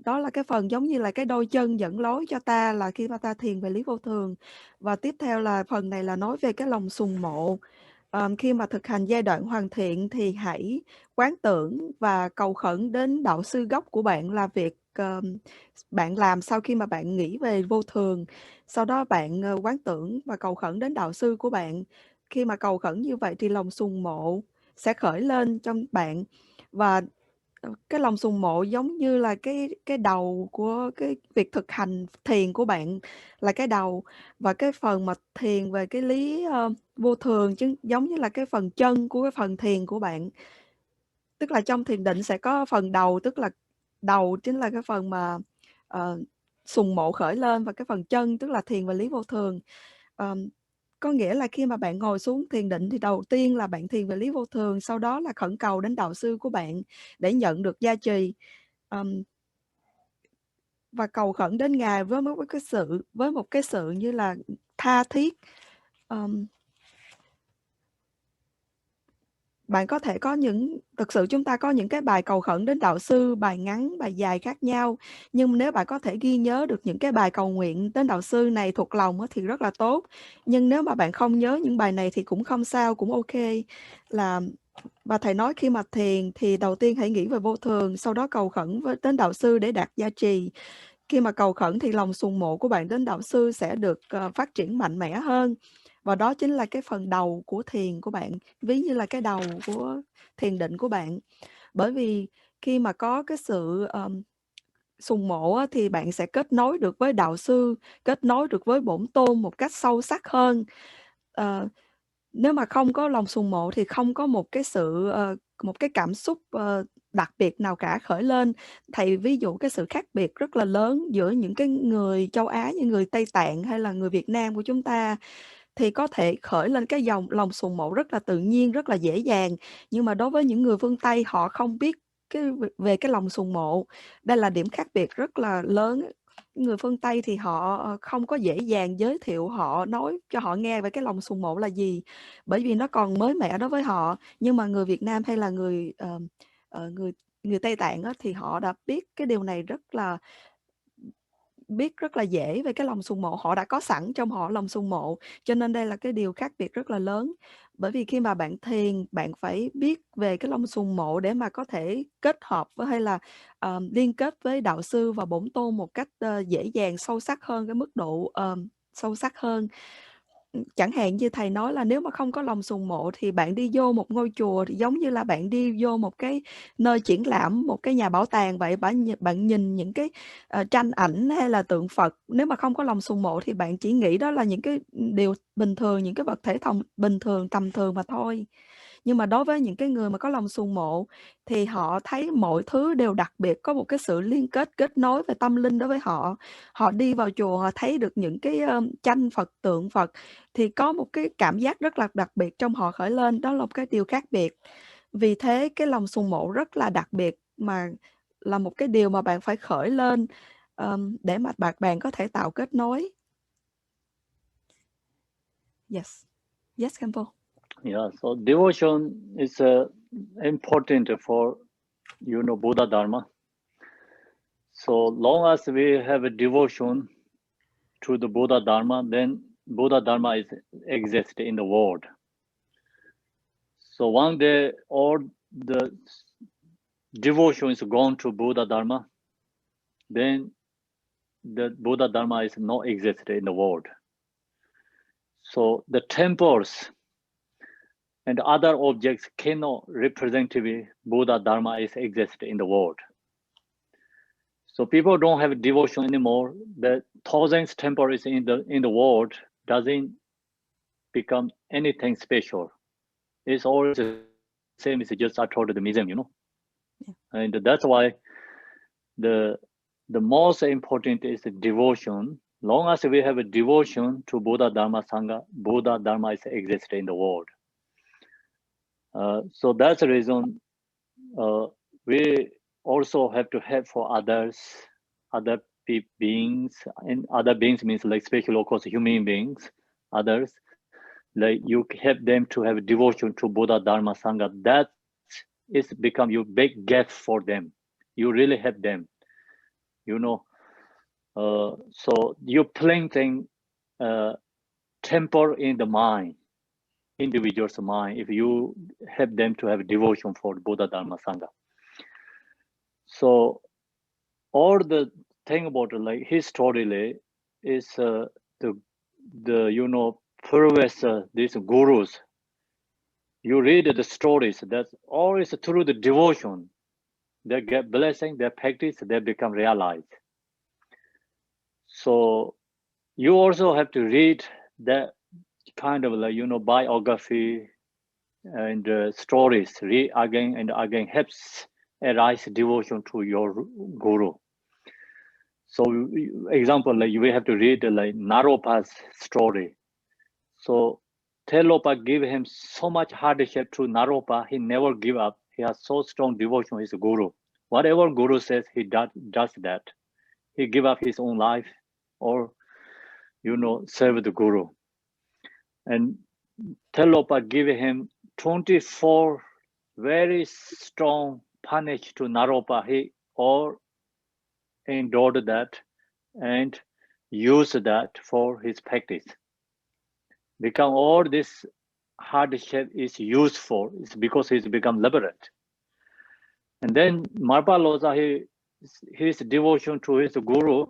Đó là cái phần giống như là cái đôi chân dẫn lối cho ta là khi mà ta thiền về lý vô thường. Và tiếp theo là phần này là nói về cái lòng sùng mộ. Khi mà thực hành giai đoạn hoàn thiện thì hãy quán tưởng và cầu khẩn đến đạo sư gốc của bạn là việc bạn làm sau khi mà bạn nghĩ về vô thường. Sau đó bạn quán tưởng và cầu khẩn đến đạo sư của bạn. Khi mà cầu khẩn như vậy thì lòng sùng mộ sẽ khởi lên trong bạn, và cái lòng sùng mộ giống như là cái đầu của cái việc thực hành thiền của bạn là cái đầu, và cái phần mà thiền về cái lý vô thường chứ giống như là cái phần chân của cái phần thiền của bạn. Tức là trong thiền định sẽ có phần đầu, tức là đầu chính là cái phần mà sùng mộ khởi lên, và cái phần chân tức là thiền về lý vô thường. Có nghĩa là khi mà bạn ngồi xuống thiền định thì đầu tiên là bạn thiền về lý vô thường, sau đó là khẩn cầu đến đạo sư của bạn để nhận được gia trì, và cầu khẩn đến Ngài với một cái sự như là tha thiết. Bạn có thể có thực sự chúng ta có những cái bài cầu khẩn đến đạo sư, bài ngắn, bài dài khác nhau. Nhưng nếu bạn có thể ghi nhớ được những cái bài cầu nguyện đến đạo sư này thuộc lòng thì rất là tốt. Nhưng nếu mà bạn không nhớ những bài này thì cũng không sao, cũng ok. Và thầy nói khi mà thiền thì đầu tiên hãy nghĩ về vô thường, sau đó cầu khẩn đến đạo sư để đạt gia trì. Khi mà cầu khẩn thì lòng sùng mộ của bạn đến đạo sư sẽ được phát triển mạnh mẽ hơn. Và đó chính là cái phần đầu của thiền của bạn, ví như là cái đầu của thiền định của bạn. Bởi vì khi mà có cái sự sùng mộ thì bạn sẽ kết nối được với đạo sư, kết nối được với bổn tôn một cách sâu sắc hơn. Nếu mà không có lòng sùng mộ thì không có một cái cảm xúc đặc biệt nào cả khởi lên. Thầy ví dụ cái sự khác biệt rất là lớn giữa những cái người châu Á như người Tây Tạng hay là người Việt Nam của chúng ta, thì có thể khởi lên cái lòng sùng mộ rất là tự nhiên, rất là dễ dàng. Nhưng mà đối với những người phương Tây, họ không biết về cái lòng sùng mộ. Đây là điểm khác biệt rất là lớn. Người phương Tây thì họ không có dễ dàng giới thiệu, họ nói cho họ nghe về cái lòng sùng mộ là gì, bởi vì nó còn mới mẻ đối với họ. Nhưng mà người Việt Nam hay là người Tây Tạng thì họ đã biết cái điều này rất là dễ về cái lòng sùng mộ, họ đã có sẵn trong họ lòng sùng mộ. Cho nên đây là cái điều khác biệt rất là lớn. Bởi vì khi mà bạn thiền, bạn phải biết về cái lòng sùng mộ để mà có thể kết hợp với hay là liên kết với đạo sư và bổn tôn một cách dễ dàng, sâu sắc hơn, cái mức độ sâu sắc hơn. Chẳng hạn như thầy nói là nếu mà không có lòng sùng mộ thì bạn đi vô một ngôi chùa thì giống như là bạn đi vô một cái nơi triển lãm, một cái nhà bảo tàng vậy. Bạn nhìn những cái tranh ảnh hay là tượng Phật, nếu mà không có lòng sùng mộ thì bạn chỉ nghĩ đó là những cái điều bình thường, những cái vật thể bình thường, tầm thường mà thôi. Nhưng mà đối với những cái người mà có lòng sùng mộ thì họ thấy mọi thứ đều đặc biệt, có một cái sự liên kết nối về tâm linh đối với họ. Họ đi vào chùa, họ thấy được những cái tranh Phật, tượng Phật thì có một cái cảm giác rất là đặc biệt trong họ khởi lên, đó là một cái điều khác biệt. Vì thế cái lòng sùng mộ rất là đặc biệt, mà là một cái điều mà bạn phải khởi lên để mà bạn có thể tạo kết nối. Yes. Yes, KHENPO. Yeah, so devotion is important for, Buddha Dharma. So long as we have a devotion to the Buddha Dharma, then Buddha Dharma exists in the world. So one day all the devotion is gone to Buddha Dharma, then the Buddha Dharma is not existed in the world. So the temples and other objects cannot represent Buddha Dharma is exist in the world. So people don't have devotion anymore. The thousands temples in the world doesn't become anything special. It's always the same as just I told the museum, Yeah. And that's why the most important is the devotion. Long as we have a devotion to Buddha Dharma Sangha, Buddha Dharma is exist in the world. So that's the reason we also have to help for others, other beings, and other beings means like special, of course, human beings, others. Like you help them to have devotion to Buddha Dharma Sangha. That is become your big gift for them. You really help them, So you're planting temper in the mind, individual's mind, if you help them to have devotion for Buddha Dharma Sangha. So all the thing about like his story is the previous these gurus. You read the stories. That's always through the devotion. They get blessing. They practice. They become realized. So you also have to read that kind of like biography and stories. Read again and again helps arise devotion to your guru. So example, like we have to read like Naropa's story. So Telopa gave him so much hardship to Naropa, he never give up. He has so strong devotion to his guru. Whatever guru says, he does that. He give up his own life or, serve the guru. And Telopa gave him 24 very strong punish to Naropa. He all endured that and used that for his practice. Become all this hardship is useful. It's because he's become liberate. And then Marpa Loza, his devotion to his guru,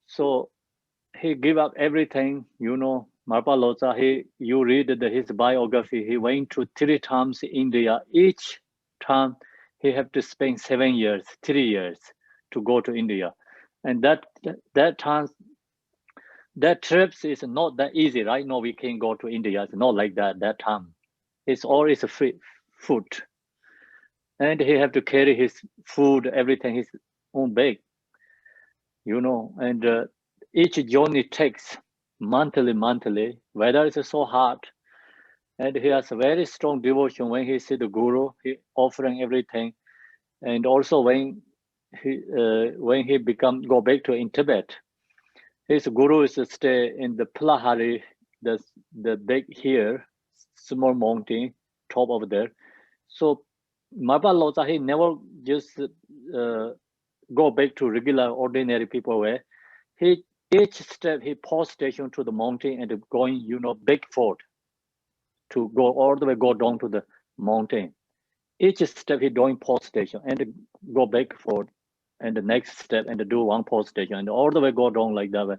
so he gave up everything. Marpa Loza, you read his biography. He went to 3 times India. Each time he had to spend 7 years, 3 years to go to India, and that time. That trips is not that easy, right? No, we can go to India. It's not like that time. It's always a free food. And he have to carry his food, everything, his own bag, and each journey takes monthly, weather is so hard. And he has a very strong devotion when he see the guru, he offering everything. And also when he go back to in Tibet, his guru is to stay in the Plahari, the big here, small mountain, top over there. So Marpa Loza, he never just go back to regular, ordinary people way. Each step he post station to the mountain and going, big fort to go all the way, go down to the mountain. Each step he doing post station and go back fort. And the next step and do one post station and all the way go down like that way.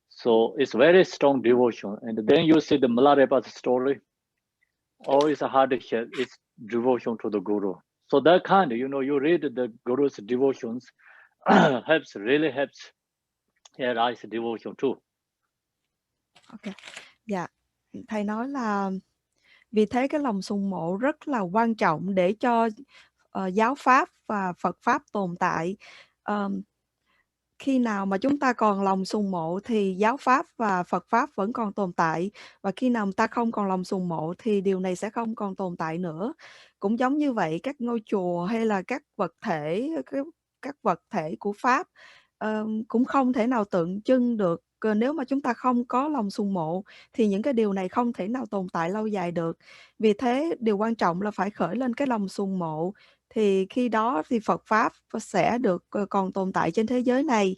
So it's very strong devotion. And then you see the Milarepa's story. Always a hardship. It's devotion to the guru. So that kind, you read the guru's devotions, really helps arise devotion too. Ok, dạ. Thầy nói là Vì thế cái lòng sùng mộ rất là quan trọng để cho giáo pháp và Phật pháp tồn tại. Khi nào mà chúng ta còn lòng sùng mộ thì giáo pháp và Phật pháp vẫn còn tồn tại, và khi nào ta không còn lòng sùng mộ thì điều này sẽ không còn tồn tại nữa. Cũng giống như vậy, các ngôi chùa hay là các vật thể của pháp cũng không thể nào tượng trưng được. Nếu mà chúng ta không có lòng sùng mộ thì những cái điều này không thể nào tồn tại lâu dài được. Vì thế điều quan trọng là phải khởi lên cái lòng sùng mộ, thì khi đó thì Phật pháp sẽ được còn tồn tại trên thế giới này.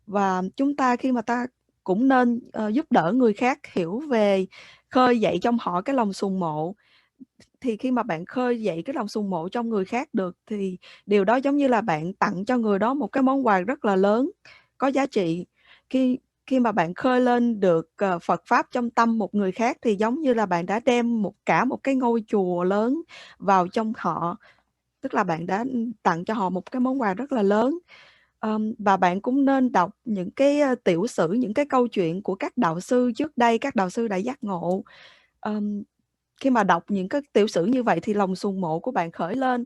Và chúng ta khi mà ta cũng nên giúp đỡ người khác hiểu về, khơi dậy trong họ cái lòng sùng mộ. Thì khi mà bạn khơi dậy cái lòng sùng mộ trong người khác được thì điều đó giống như là bạn tặng cho người đó một cái món quà rất là lớn, có giá trị. Khi mà bạn khơi lên được Phật pháp trong tâm một người khác thì giống như là bạn đã đem cả một cái ngôi chùa lớn vào trong họ, tức là bạn đã tặng cho họ một cái món quà rất là lớn. Và bạn cũng nên đọc những cái tiểu sử, những cái câu chuyện của các đạo sư trước đây, các đạo sư đã giác ngộ. Khi mà đọc những cái tiểu sử như vậy thì lòng sùng mộ của bạn khởi lên,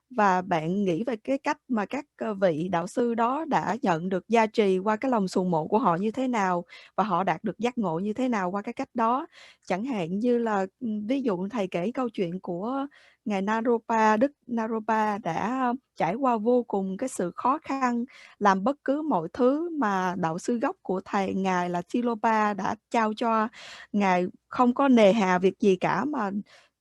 và bạn nghĩ về cái cách mà các vị đạo sư đó đã nhận được gia trì qua cái lòng sùng mộ của họ như thế nào, và họ đạt được giác ngộ như thế nào qua cái cách đó. Chẳng hạn như là ví dụ thầy kể câu chuyện của ngài Naropa, Đức Naropa đã trải qua vô cùng cái sự khó khăn, làm bất cứ mọi thứ mà đạo sư gốc của thầy ngài là Tilopa đã trao cho ngài, không có nề hà việc gì cả, mà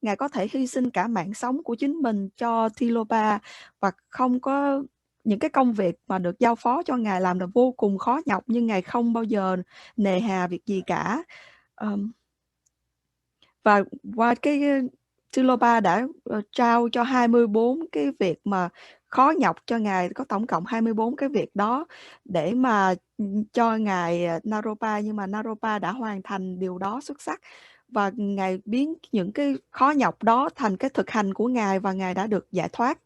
ngài có thể hy sinh cả mạng sống của chính mình cho Tilopa, và không có những cái công việc mà được giao phó cho ngài làm là vô cùng khó nhọc, nhưng ngài không bao giờ nề hà việc gì cả. Và qua cái Tilopa đã trao cho 24 cái việc mà khó nhọc cho ngài, có tổng cộng 24 cái việc đó để mà cho ngài Naropa, nhưng mà Naropa đã hoàn thành điều đó xuất sắc, và ngài biến những cái khó nhọc đó thành cái thực hành của ngài, và ngài đã được giải thoát.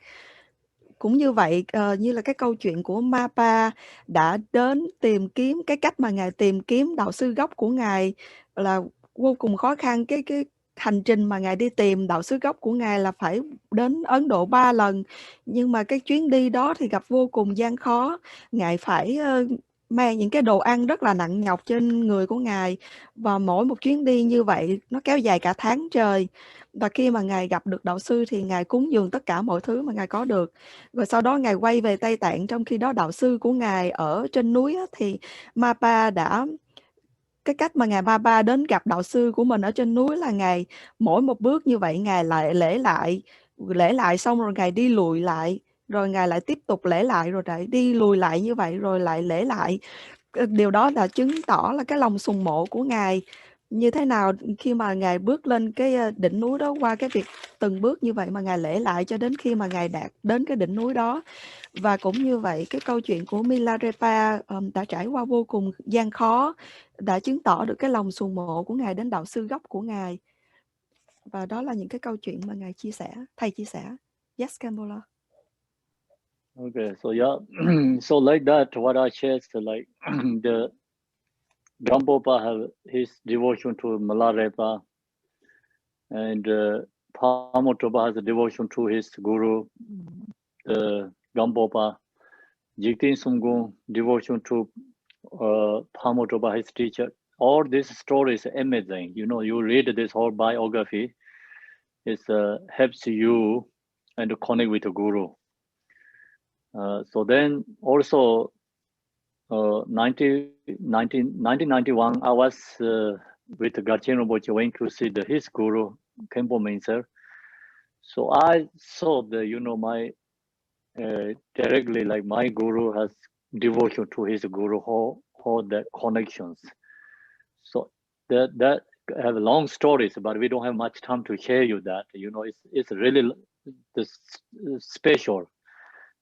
Cũng như vậy, như là cái câu chuyện của Mapa đã đến tìm kiếm cái cách mà ngài tìm kiếm đạo sư gốc của ngài là vô cùng khó khăn. Cái hành trình mà ngài đi tìm đạo sư gốc của ngài là phải đến Ấn Độ 3 lần, nhưng mà cái chuyến đi đó thì gặp vô cùng gian khó. Ngài phải mang những cái đồ ăn rất là nặng nhọc trên người của ngài, và mỗi một chuyến đi như vậy nó kéo dài cả tháng trời. Và khi mà ngài gặp được đạo sư thì ngài cúng dường tất cả mọi thứ mà ngài có được, rồi sau đó ngài quay về Tây Tạng. Trong khi đó đạo sư của ngài ở trên núi thì Mapa đã, cái cách mà ngài Mapa đến gặp đạo sư của mình ở trên núi là ngài mỗi một bước như vậy ngài lại lễ lại xong rồi ngài đi lùi lại, rồi ngài lại tiếp tục lễ lại, rồi lại đi lùi lại như vậy, rồi lại lễ lại. Điều đó là chứng tỏ là cái lòng sùng mộ của ngài như thế nào khi mà ngài bước lên cái đỉnh núi đó, qua cái việc từng bước như vậy mà ngài lễ lại cho đến khi mà ngài đạt đến cái đỉnh núi đó. Và cũng như vậy, cái câu chuyện của Milarepa đã trải qua vô cùng gian khó, đã chứng tỏ được cái lòng sùng mộ của ngài đến đạo sư gốc của ngài. Và đó là những cái câu chuyện mà ngài chia sẻ, thầy chia sẻ. Yes, Kambola. Okay, so yeah, so like that, what I shared, like the Gampopa have his devotion to Malarepa, and Pamotopa has a devotion to his guru, Gampopa. Jigten Sumgung devotion to Pamotopa, his teacher. All this story is amazing. You know, you read this whole biography, it helps you and to connect with the guru. So then also 1991, I was with Garchen Rinpoche, went to see his guru, KHENPO SAMDUP. So I saw the, you know, my directly, like my guru has devotion to his guru, all the connections. So that have long stories, but we don't have much time to share you that. You know, it's really this special.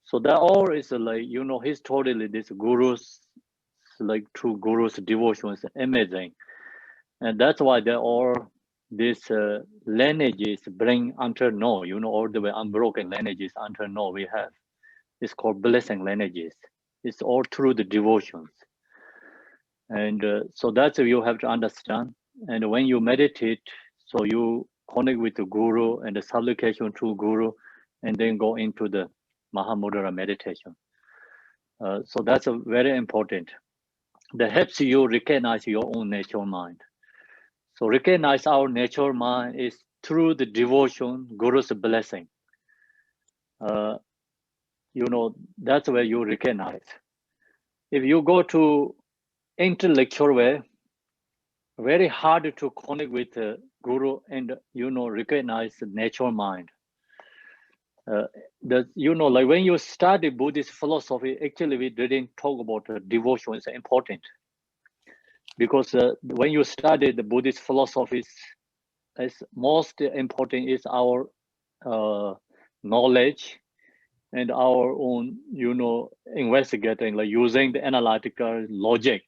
So that all is like, you know, historically this gurus, like true gurus devotion is amazing, and that's why they all these lineages bring until now, you know, all the way unbroken lineages until now we have. It's called blessing lineages. It's all through the devotions, and so that's what you have to understand. And when you meditate, so you connect with the Guru and the supplication to Guru, and then go into the Mahamudra meditation. So that's a very important. That helps you recognize your own natural mind. So recognize our natural mind is through the devotion, Guru's blessing. You know, that's where you recognize. If you go to intellectual way, very hard to connect with the Guru and, you know, recognize the natural mind. You know, like when you study Buddhist philosophy, actually we didn't talk about devotion is important. Because when you study the Buddhist philosophies, it's most important is our knowledge and our own, you know, investigating, like using the analytical logic.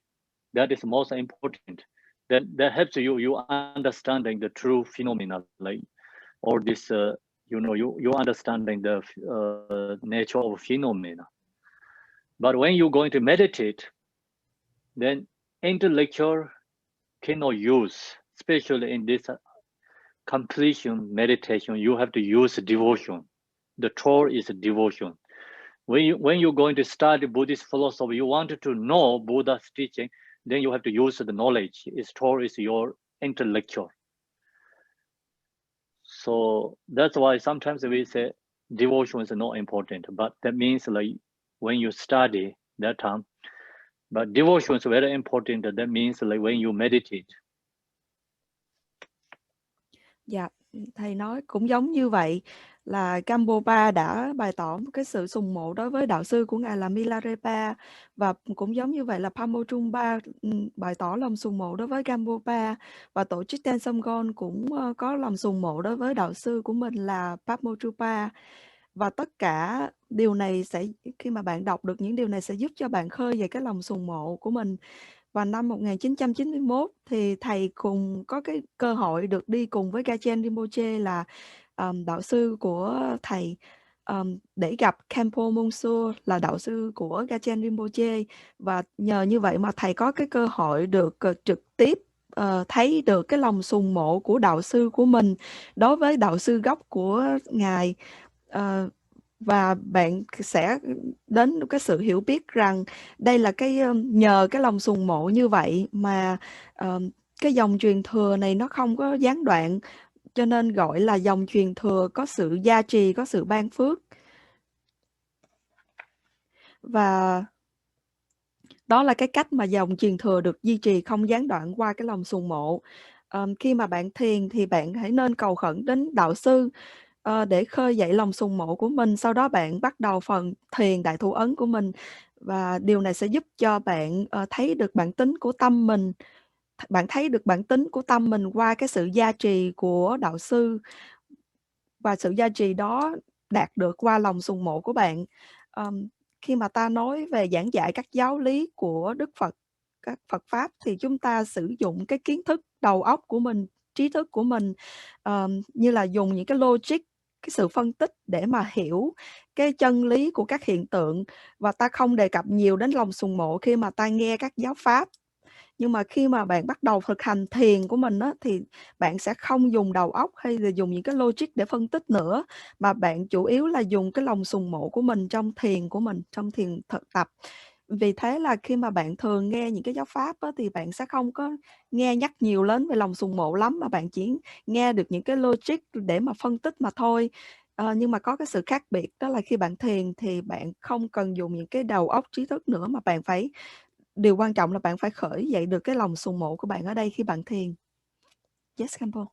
That is most important. That helps you understanding the true phenomena, like, or this, you know, you understanding the nature of phenomena. But when you're going to meditate, then intellectual cannot use, especially in this completion meditation, you have to use devotion. The Torah is devotion. When you're going to study Buddhist philosophy, you wanted to know Buddha's teaching, then you have to use the knowledge. Torah is your intellectual. So that's why sometimes we say devotion is not important, but that means like when you study that time, but devotion is very important. That means like when you meditate. Dạ, thầy nói cũng giống như vậy, là Gampopa đã bày tỏ một cái sự sùng mộ đối với đạo sư của ngài là Milarepa, và cũng giống như vậy là Pamodrumpa bày tỏ lòng sùng mộ đối với Gampopa, và tổ chức Ten Samgon cũng có lòng sùng mộ đối với đạo sư của mình là Pamodrumpa. Và tất cả điều này sẽ, khi mà bạn đọc được những điều này sẽ giúp cho bạn khơi dậy cái lòng sùng mộ của mình. Và năm 1991 thì thầy cùng có cái cơ hội được đi cùng với Gachen Rinpoche là đạo sư của thầy, để gặp KHENPO Monsur là đạo sư của Gachen Rinpoche, và nhờ như vậy mà thầy có cái cơ hội được trực tiếp thấy được cái lòng sùng mộ của đạo sư của mình đối với đạo sư gốc của ngài. Và bạn sẽ đến cái sự hiểu biết rằng đây là cái nhờ cái lòng sùng mộ như vậy mà cái dòng truyền thừa này nó không có gián đoạn, cho nên gọi là dòng truyền thừa có sự gia trì, có sự ban phước. Và đó là cái cách mà dòng truyền thừa được duy trì không gián đoạn qua cái lòng sùng mộ. Khi mà bạn thiền thì bạn hãy nên cầu khẩn đến đạo sư để khơi dậy lòng sùng mộ của mình. Sau đó bạn bắt đầu phần thiền đại thủ ấn của mình, và điều này sẽ giúp cho bạn thấy được bản tính của tâm mình. Bạn thấy được bản tính của tâm mình qua cái sự gia trì của đạo sư, và sự gia trì đó đạt được qua lòng sùng mộ của bạn. Khi mà ta nói về giảng dạy các giáo lý của Đức Phật, các Phật Pháp, thì chúng ta sử dụng cái kiến thức đầu óc của mình, trí thức của mình, như là dùng những cái logic, cái sự phân tích để mà hiểu cái chân lý của các hiện tượng, và ta không đề cập nhiều đến lòng sùng mộ khi mà ta nghe các giáo pháp. Nhưng mà khi mà bạn bắt đầu thực hành thiền của mình á, thì bạn sẽ không dùng đầu óc hay là dùng những cái logic để phân tích nữa, mà bạn chủ yếu là dùng cái lòng sùng mộ của mình trong thiền của mình, trong thiền thực tập. Vì thế là khi mà bạn thường nghe những cái giáo pháp á, thì bạn sẽ không có nghe nhắc nhiều lớn về lòng sùng mộ lắm, mà bạn chỉ nghe được những cái logic để mà phân tích mà thôi. Nhưng mà có cái sự khác biệt, đó là khi bạn thiền thì bạn không cần dùng những cái đầu óc trí thức nữa, mà bạn phải, điều quan trọng là bạn phải khởi dậy được cái lòng sùng mộ của bạn ở đây khi bạn thiền. Yes, KHENPO.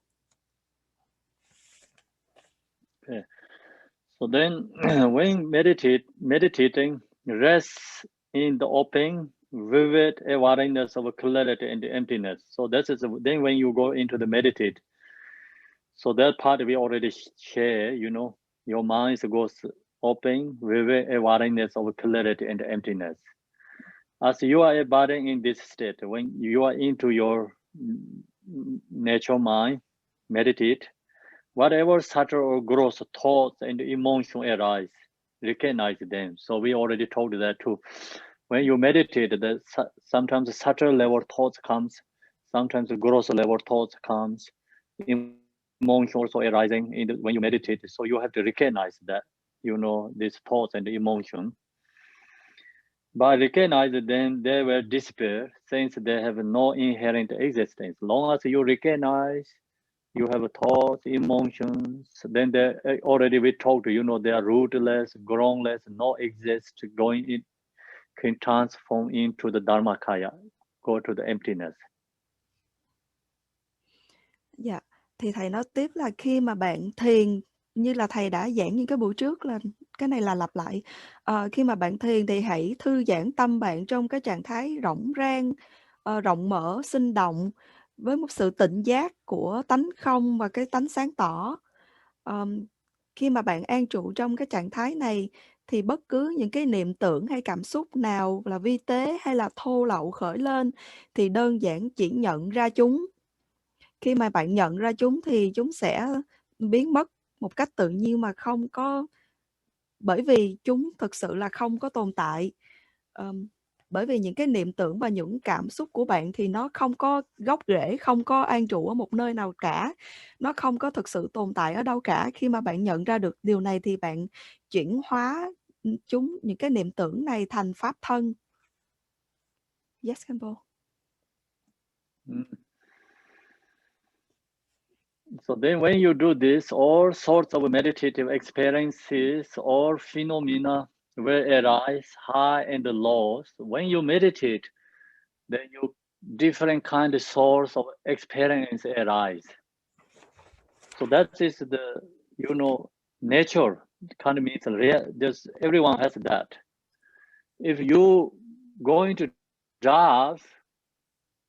Okay. So then when meditating, rest in the open, vivid awareness of clarity and emptiness. So that is then when you go into the meditate. So that part we already share, you know, your mind goes open, vivid awareness of clarity and emptiness. As you are abiding in this state, when you are into your natural mind, meditate, whatever subtle or gross thoughts and emotion arise, recognize them. So we already told that too. When you meditate, that sometimes subtle level thoughts comes, sometimes gross level thoughts comes, emotion also arising when you meditate. So you have to recognize that, these thoughts and emotion. By recognizing them, they will disappear since they have no inherent existence. Long as you recognize you have thoughts, emotions, then they already we talked, they are rootless, groundless, no exist, going in, can transform into the Dharmakaya, go to the emptiness. Dạ, thì thầy nói tiếp là khi mà bạn thiền, như là thầy đã giảng những cái buổi trước, là cái này là lặp lại. Khi mà bạn thiền thì hãy thư giãn tâm bạn trong cái trạng thái rỗng rang, rộng mở, sinh động, với một sự tỉnh giác của tánh không và cái tánh sáng tỏ. Khi mà bạn an trụ trong cái trạng thái này thì bất cứ những cái niệm tưởng hay cảm xúc nào là vi tế hay là thô lậu khởi lên thì đơn giản chỉ nhận ra chúng. Khi mà bạn nhận ra chúng thì chúng sẽ biến mất một cách tự nhiên mà không có, bởi vì chúng thực sự là không có tồn tại. Bởi vì những cái niệm tưởng và những cảm xúc của bạn thì nó không có gốc rễ, không có an trụ ở một nơi nào cả. Nó không có thực sự tồn tại ở đâu cả. Khi mà bạn nhận ra được điều này thì bạn chuyển hóa những cái niệm tưởng này thành pháp thân. Yes, KHENPO. So then when you do this, all sorts of meditative experiences or phenomena will arise, high and low. So when you meditate, then different kind of source of experience arise. So that is the, nature, kind of means just everyone has that. If you going to drive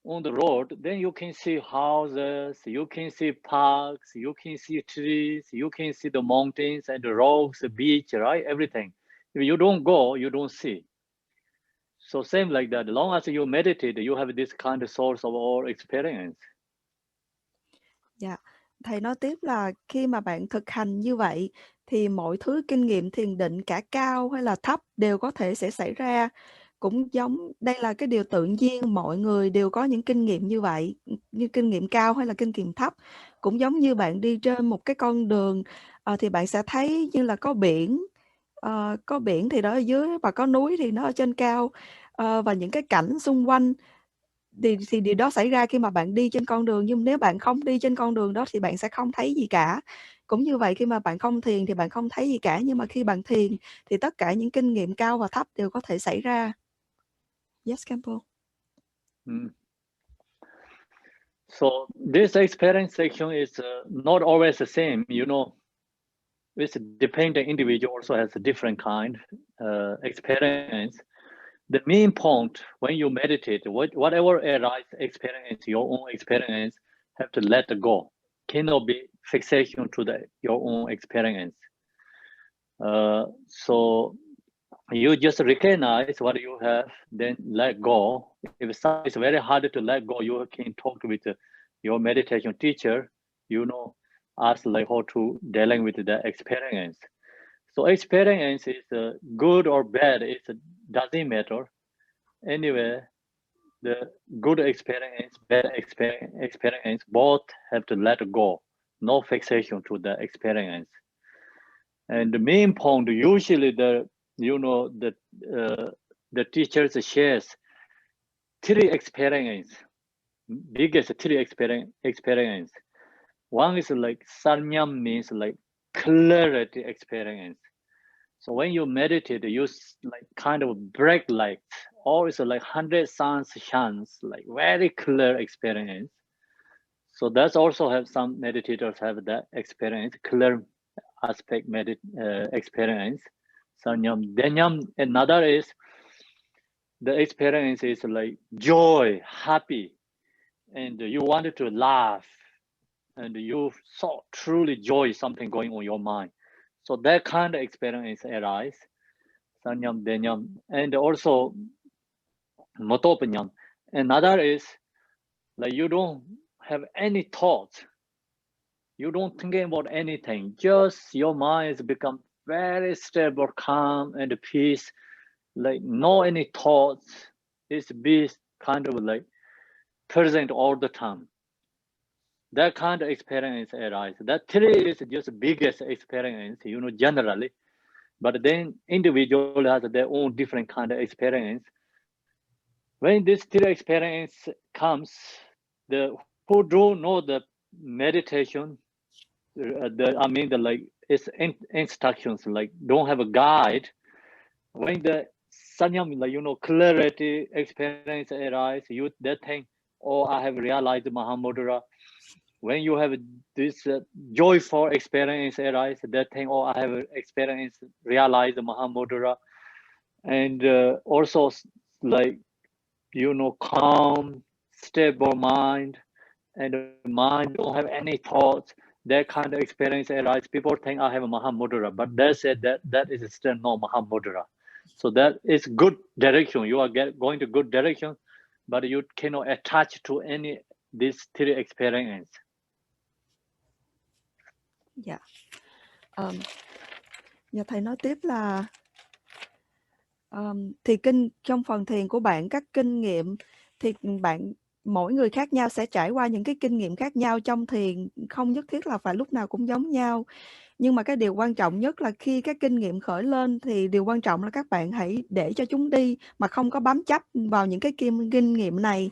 on the road, then you can see houses, you can see parks, you can see trees, you can see the mountains and the rocks, the beach, right? Everything. If you don't go, you don't see. So same like that. As long as you meditate, you have this kind of source of all experience. Dạ, thầy nói tiếp là khi mà bạn thực hành như vậy thì mọi thứ kinh nghiệm thiền định cả cao hay là thấp đều có thể sẽ xảy ra. Cũng giống, đây là cái điều tự nhiên, mọi người đều có những kinh nghiệm như vậy, như kinh nghiệm cao hay là kinh nghiệm thấp. Cũng giống như bạn đi trên một cái con đường thì bạn sẽ thấy như là có biển thì đó ở dưới và có núi thì nó ở trên cao, và những cái cảnh xung quanh thì điều đó xảy ra khi mà bạn đi trên con đường, nhưng nếu bạn không đi trên con đường đó thì bạn sẽ không thấy gì cả. Cũng như vậy, khi mà bạn không thiền thì bạn không thấy gì cả, nhưng mà khi bạn thiền thì tất cả những kinh nghiệm cao và thấp đều có thể xảy ra. Yes, KHENPO. So this experience section is not always the same, It's dependent individual also has a different kind experience. The main point when you meditate, whatever arises experience, your own experience, have to let go. Cannot be fixation to your own experience. So you just recognize what you have, then let go. If it's very hard to let go, you can talk with your meditation teacher, ask like how to dealing with the experience. So experience is good or bad, it doesn't matter. Anyway, the good experience, bad experience, both have to let go. No fixation to the experience. And the main point, usually the teachers shares three experience, biggest three experience. One is like sanyam, means like clarity experience. So when you meditate, you like kind of break light, or it's like 100 suns shines, like very clear experience. So that's also have some meditators have that experience, clear aspect experience. Sanyam. Denyam, another is the experience is like joy, happy, and you wanted to laugh, and you saw truly joy, something going on your mind. So that kind of experience arise, sanyam, denyam, and also motopanyam. Another is like you don't have any thoughts. You don't think about anything. Just your mind has become very stable, calm, and peace. Like no any thoughts. It's be kind of like present all the time. that kind of experience arises. That three is just the biggest experience, you know, generally. But then individual has their own different kind of experience. When this three experience comes, the who don't know the meditation, it's instructions, like don't have a guide. When the sanyam, like, you know, clarity experience arise, you that thing, oh, I have realized Mahamudra. When you have this joyful experience arise, that thing, oh, I have experienced, realized Mahamudra. And also, like, you know, calm, stable mind, and the mind don't have any thoughts. That kind of experience arise. People think I have a Mahamudra, but they said that is still no Mahamudra. So that is good direction. You are going to good direction, but you cannot attach to any this three experience. Dạ. Và thầy nói tiếp là thì trong phần thiền của bạn, các kinh nghiệm thì mỗi người khác nhau sẽ trải qua những cái kinh nghiệm khác nhau trong thiền, không nhất thiết là phải lúc nào cũng giống nhau. Nhưng mà cái điều quan trọng nhất là khi các kinh nghiệm khởi lên thì điều quan trọng là các bạn hãy để cho chúng đi mà không có bám chấp vào những cái kinh nghiệm này.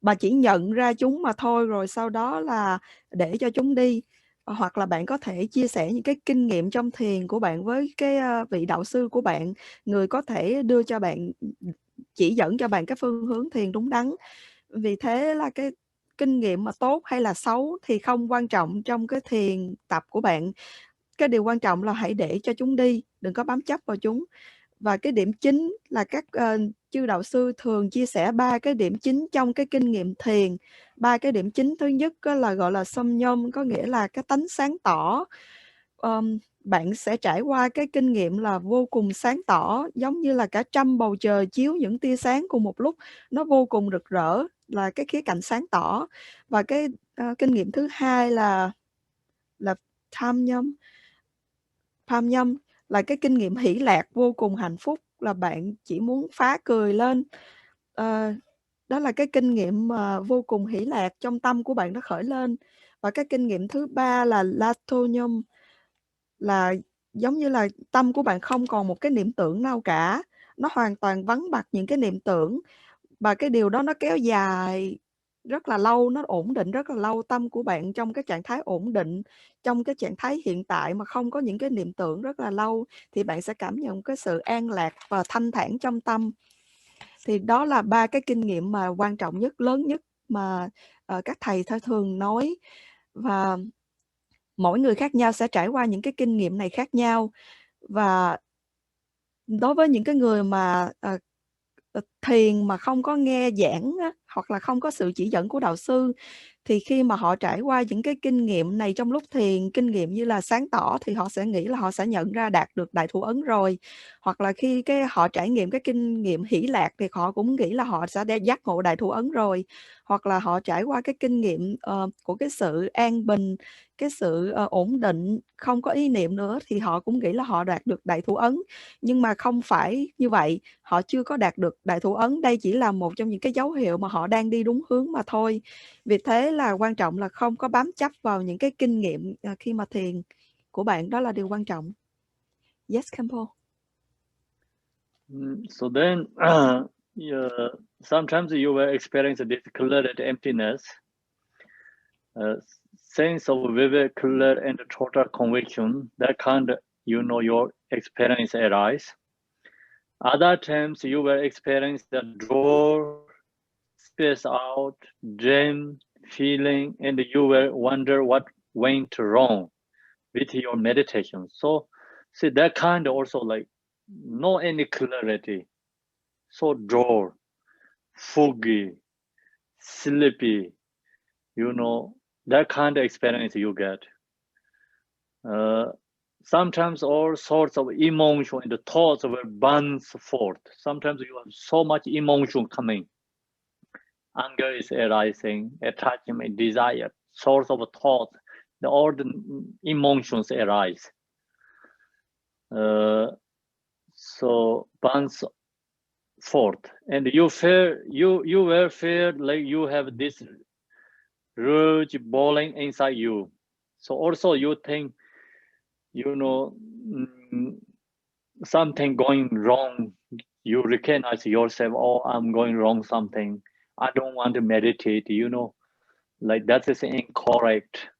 Bà chỉ nhận ra chúng mà thôi, rồi sau đó là để cho chúng đi. Hoặc là bạn có thể chia sẻ những cái kinh nghiệm trong thiền của bạn với cái vị đạo sư của bạn, người có thể đưa cho bạn, chỉ dẫn cho bạn cái phương hướng thiền đúng đắn. Vì thế là cái kinh nghiệm mà tốt hay là xấu thì không quan trọng trong cái thiền tập của bạn. Cái điều quan trọng là hãy để cho chúng đi, đừng có bám chấp vào chúng. Và cái điểm chính là các chư đạo sư thường chia sẻ 3 cái điểm chính trong cái kinh nghiệm thiền. 3 cái điểm chính, thứ nhất là gọi là sâm nhâm, có nghĩa là cái tánh sáng tỏ. Bạn sẽ trải qua cái kinh nghiệm là vô cùng sáng tỏ, giống như là cả trăm bầu trời chiếu những tia sáng cùng một lúc, nó vô cùng rực rỡ, là cái khía cạnh sáng tỏ. Và cái kinh nghiệm thứ hai là tham nhâm, là cái kinh nghiệm hỷ lạc vô cùng hạnh phúc, là bạn chỉ muốn phá cười lên. Đó là cái kinh nghiệm vô cùng hỷ lạc trong tâm của bạn nó khởi lên. Và cái kinh nghiệm thứ ba là latonyum, là giống như là tâm của bạn không còn một cái niệm tưởng nào cả, nó hoàn toàn vắng bặt những cái niệm tưởng, và cái điều đó nó kéo dài rất là lâu, nó ổn định rất là lâu. Tâm của bạn trong cái trạng thái ổn định, trong cái trạng thái hiện tại mà không có những cái niệm tưởng rất là lâu, thì bạn sẽ cảm nhận cái sự an lạc và thanh thản trong tâm. Thì đó là 3 cái kinh nghiệm mà quan trọng nhất, lớn nhất mà các thầy thường nói. Và mỗi người khác nhau sẽ trải qua những cái kinh nghiệm này khác nhau. Và đối với những cái người mà thiền mà không có nghe giảng á, hoặc là không có sự chỉ dẫn của đạo sư, thì khi mà họ trải qua những cái kinh nghiệm này trong lúc thiền, kinh nghiệm như là sáng tỏ, thì họ sẽ nghĩ là họ sẽ nhận ra đạt được đại thủ ấn rồi. Hoặc là khi họ trải nghiệm cái kinh nghiệm hỷ lạc thì họ cũng nghĩ là họ sẽ giác ngộ đại thủ ấn rồi. Hoặc là họ trải qua cái kinh nghiệm của cái sự an bình, cái sự ổn định, không có ý niệm nữa, thì họ cũng nghĩ là họ đạt được đại thủ ấn. Nhưng mà không phải như vậy, họ chưa có đạt được đại thủ ấn. Đây chỉ là một trong những cái dấu hiệu mà họ đang đi đúng hướng mà thôi. Vì thế là quan trọng là không có bám chấp vào những cái kinh nghiệm khi mà thiền của bạn, đó là điều quan trọng. Yes, KHENPO. So then, sometimes you will experience this clear emptiness, sense of vivid, clear, and total conviction. That kind of, you know, your experience arise. Other times you will experience the draw, space out, dream, feeling, and you will wonder what went wrong with your meditation. So, see, that kind of also like no any clarity, so draw, foggy, sleepy, you know, that kind of experience you get. Sometimes all sorts of emotion and the thoughts will burns forth. Sometimes you have so much emotion coming. Anger is arising, attachment, desire, source of thought, all the emotions arise. So burns forth, and you will feel like you have this rage boiling inside you. So also you think, you know, something going wrong. You recognize yourself, oh, I'm going wrong something. I don't want to meditate, you know, like that is incorrect.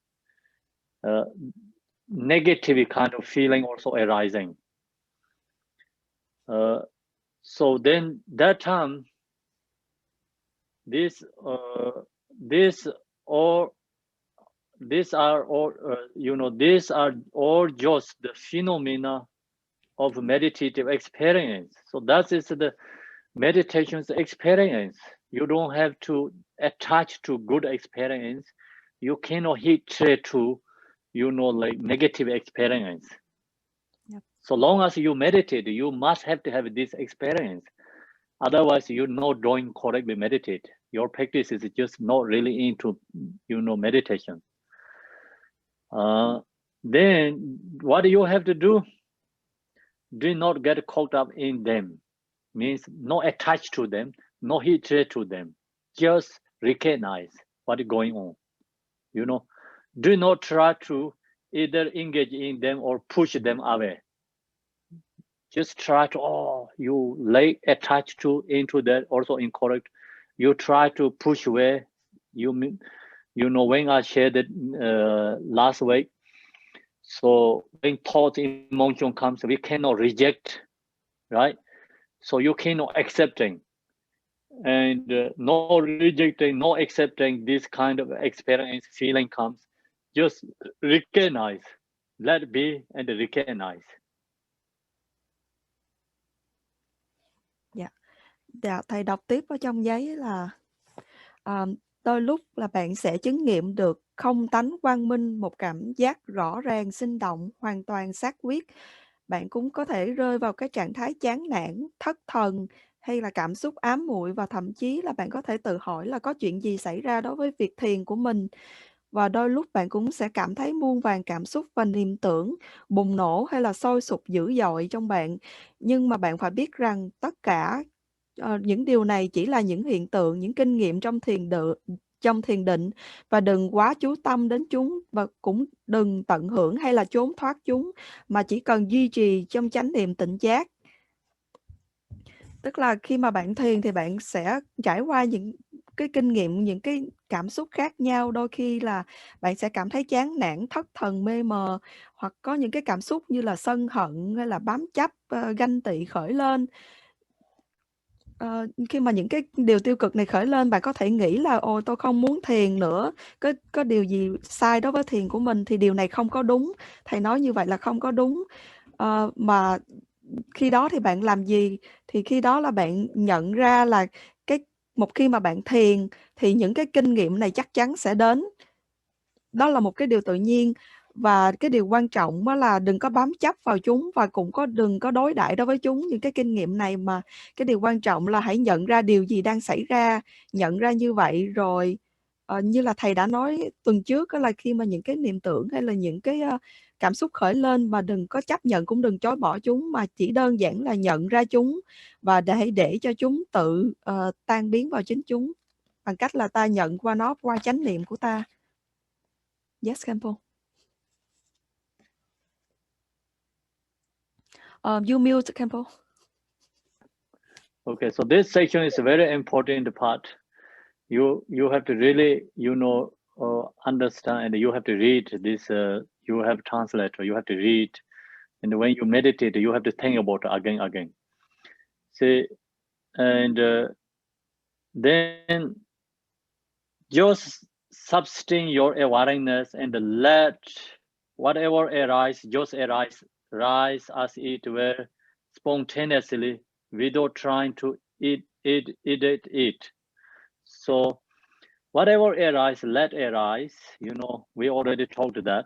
Negative kind of feeling also arising. So then that time, these are all, you know, these are all just the phenomena of meditative experience. So that is the meditation's experience. You don't have to attach to good experience. You cannot hit to, you know, like negative experience. Yep. So long as you meditate, you must have to have this experience. Otherwise, you're not doing correctly meditate. Your practice is just not really into, you know, meditation. Then what do you have to do? Do not get caught up in them. Means not attached to them, no hatred to them. Just recognize what is going on. You know, do not try to either engage in them or push them away. Just try to, oh, you lay attached to into that, also incorrect. You try to push away. You know, when I shared it last week, so when thought, emotion comes, we cannot reject, right? So you cannot accepting, and no rejecting, no accepting this kind of experience, feeling comes. Just recognize, let be, and recognize. Dạ, thầy đọc tiếp ở trong giấy là đôi lúc là bạn sẽ chứng nghiệm được không tánh quang minh, một cảm giác rõ ràng, sinh động, hoàn toàn xác quyết. Bạn cũng có thể rơi vào cái trạng thái chán nản, thất thần hay là cảm xúc ám muội, và thậm chí là bạn có thể tự hỏi là có chuyện gì xảy ra đối với việc thiền của mình. Và đôi lúc bạn cũng sẽ cảm thấy muôn vàn cảm xúc và niệm tưởng bùng nổ hay là sôi sục dữ dội trong bạn. Nhưng mà bạn phải biết rằng tất cả những điều này chỉ là những hiện tượng, những kinh nghiệm trong thiền định, và đừng quá chú tâm đến chúng, và cũng đừng tận hưởng hay là trốn thoát chúng, mà chỉ cần duy trì trong chánh niệm tỉnh giác. Tức là khi mà bạn thiền thì bạn sẽ trải qua những cái kinh nghiệm, những cái cảm xúc khác nhau. Đôi khi là bạn sẽ cảm thấy chán nản, thất thần, mê mờ, hoặc có những cái cảm xúc như là sân hận hay là bám chấp, ganh tị khởi lên. Khi mà những cái điều tiêu cực này khởi lên, bạn có thể nghĩ là ồ, tôi không muốn thiền nữa, có điều gì sai đối với thiền của mình, thì điều này không có đúng. Thầy nói như vậy là không có đúng. Mà khi đó thì bạn làm gì? Thì khi đó là bạn nhận ra là một khi mà bạn thiền thì những cái kinh nghiệm này chắc chắn sẽ đến. Đó là một cái điều tự nhiên, và cái điều quan trọng đó là đừng có bám chấp vào chúng, và cũng đừng có đối đãi đối với chúng, những cái kinh nghiệm này, mà cái điều quan trọng là hãy nhận ra điều gì đang xảy ra, nhận ra như vậy rồi. Như là thầy đã nói tuần trước, đó là khi mà những cái niệm tưởng hay là những cái cảm xúc khởi lên, mà đừng có chấp nhận cũng đừng chối bỏ chúng, mà chỉ đơn giản là nhận ra chúng và để cho chúng tự tan biến vào chính chúng, bằng cách là ta nhận qua nó qua chánh niệm của ta. Yes, KHENPO. You mute, KHENPO. Okay, so this section is a very important part. You have to really, you know, understand, and you have to read this. You have translator. You have to read, and when you meditate, you have to think about it again. See, and then just sustain your awareness and let whatever arise, just rise as it were spontaneously, without trying to edit it. So whatever arise, let arise. You know, we already talked that.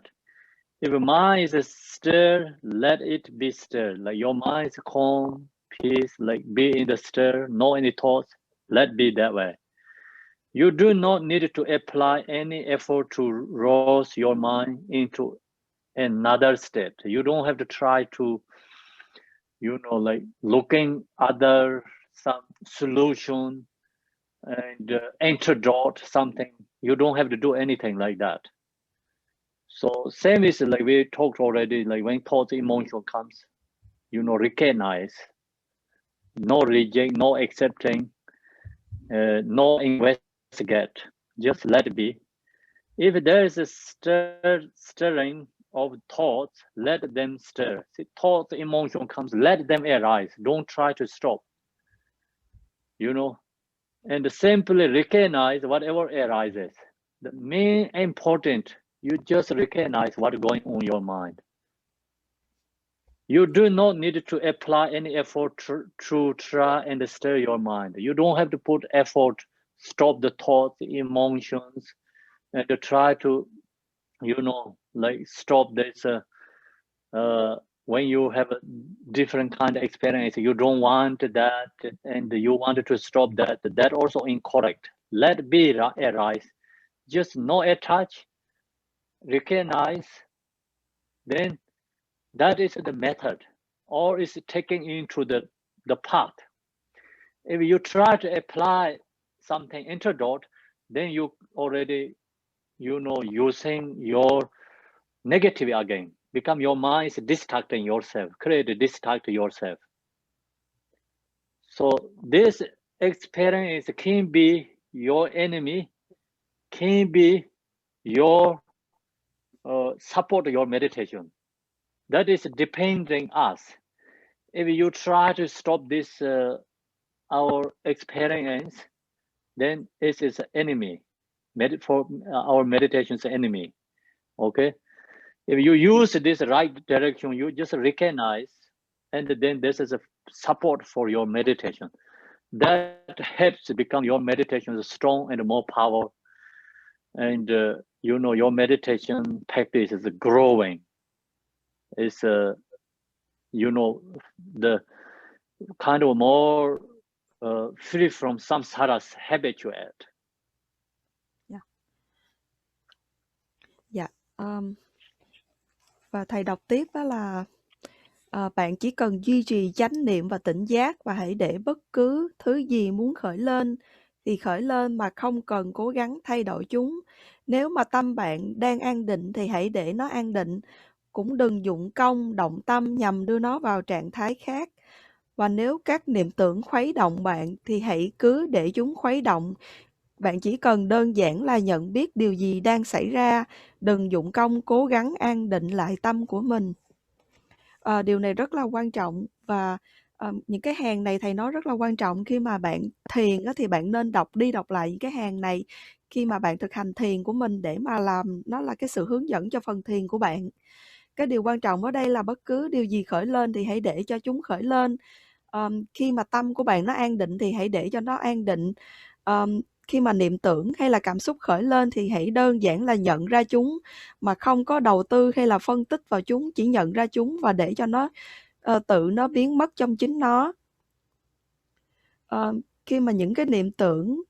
If mind is stir, let it be stir. Like your mind is calm, peace, like be in the stir, no any thoughts, let be that way. You do not need to apply any effort to rouse your mind into another state. You don't have to try to, you know, like looking other some solution and antidote something. You don't have to do anything like that. So same is like we talked already, like when thought, emotion comes, recognize, no reject, no accepting, no investigate, just let it be. If there is a stirring of thoughts, let them stir. See, thought, emotion comes, let them arise. Don't try to stop. And simply recognize whatever arises. The main important, you just recognize what's going on in your mind. You do not need to apply any effort to try and stir your mind. You don't have to put effort, stop the thoughts, emotions, and to try to, like stop this. When you have a different kind of experience, you don't want that, and you wanted to stop that. That also incorrect. Let be arise. Just no attach, recognize. Then that is the method, or is taking into the path. If you try to apply something antidote, then you already, using your negative again. Become your mind is distracting yourself, distract yourself. So this experience can be your enemy, can be your support your meditation. That is depending us. If you try to stop this, our experience, then it is an enemy. For our meditation's enemy. Okay. If you use this right direction, you just recognize, and then this is a support for your meditation. That helps become your meditation strong and more power. And your meditation practice is growing. It's the kind of more free from samsara's habituate. Dạ. Và thầy đọc tiếp đó là bạn chỉ cần duy trì chánh niệm và tỉnh giác, và hãy để bất cứ thứ gì muốn khởi lên thì khởi lên mà không cần cố gắng thay đổi chúng. Nếu mà tâm bạn đang an định thì hãy để nó an định, cũng đừng dụng công động tâm nhằm đưa nó vào trạng thái khác. Và nếu các niệm tưởng khuấy động bạn thì hãy cứ để chúng khuấy động. Bạn chỉ cần đơn giản là nhận biết điều gì đang xảy ra, đừng dụng công cố gắng an định lại tâm của mình. Điều này rất là quan trọng, và những cái hàng này thầy nói rất là quan trọng. Khi mà bạn thiền thì bạn nên đọc lại những cái hàng này khi mà bạn thực hành thiền của mình, để mà làm nó là cái sự hướng dẫn cho phần thiền của bạn. Cái điều quan trọng ở đây là bất cứ điều gì khởi lên thì hãy để cho chúng khởi lên. Khi mà tâm của bạn nó an định thì hãy để cho nó an định. Khi mà niệm tưởng hay là cảm xúc khởi lên thì hãy đơn giản là nhận ra chúng, mà không có đầu tư hay là phân tích vào chúng, chỉ nhận ra chúng và để cho nó tự nó biến mất trong chính nó. Khi mà những cái niệm tưởng,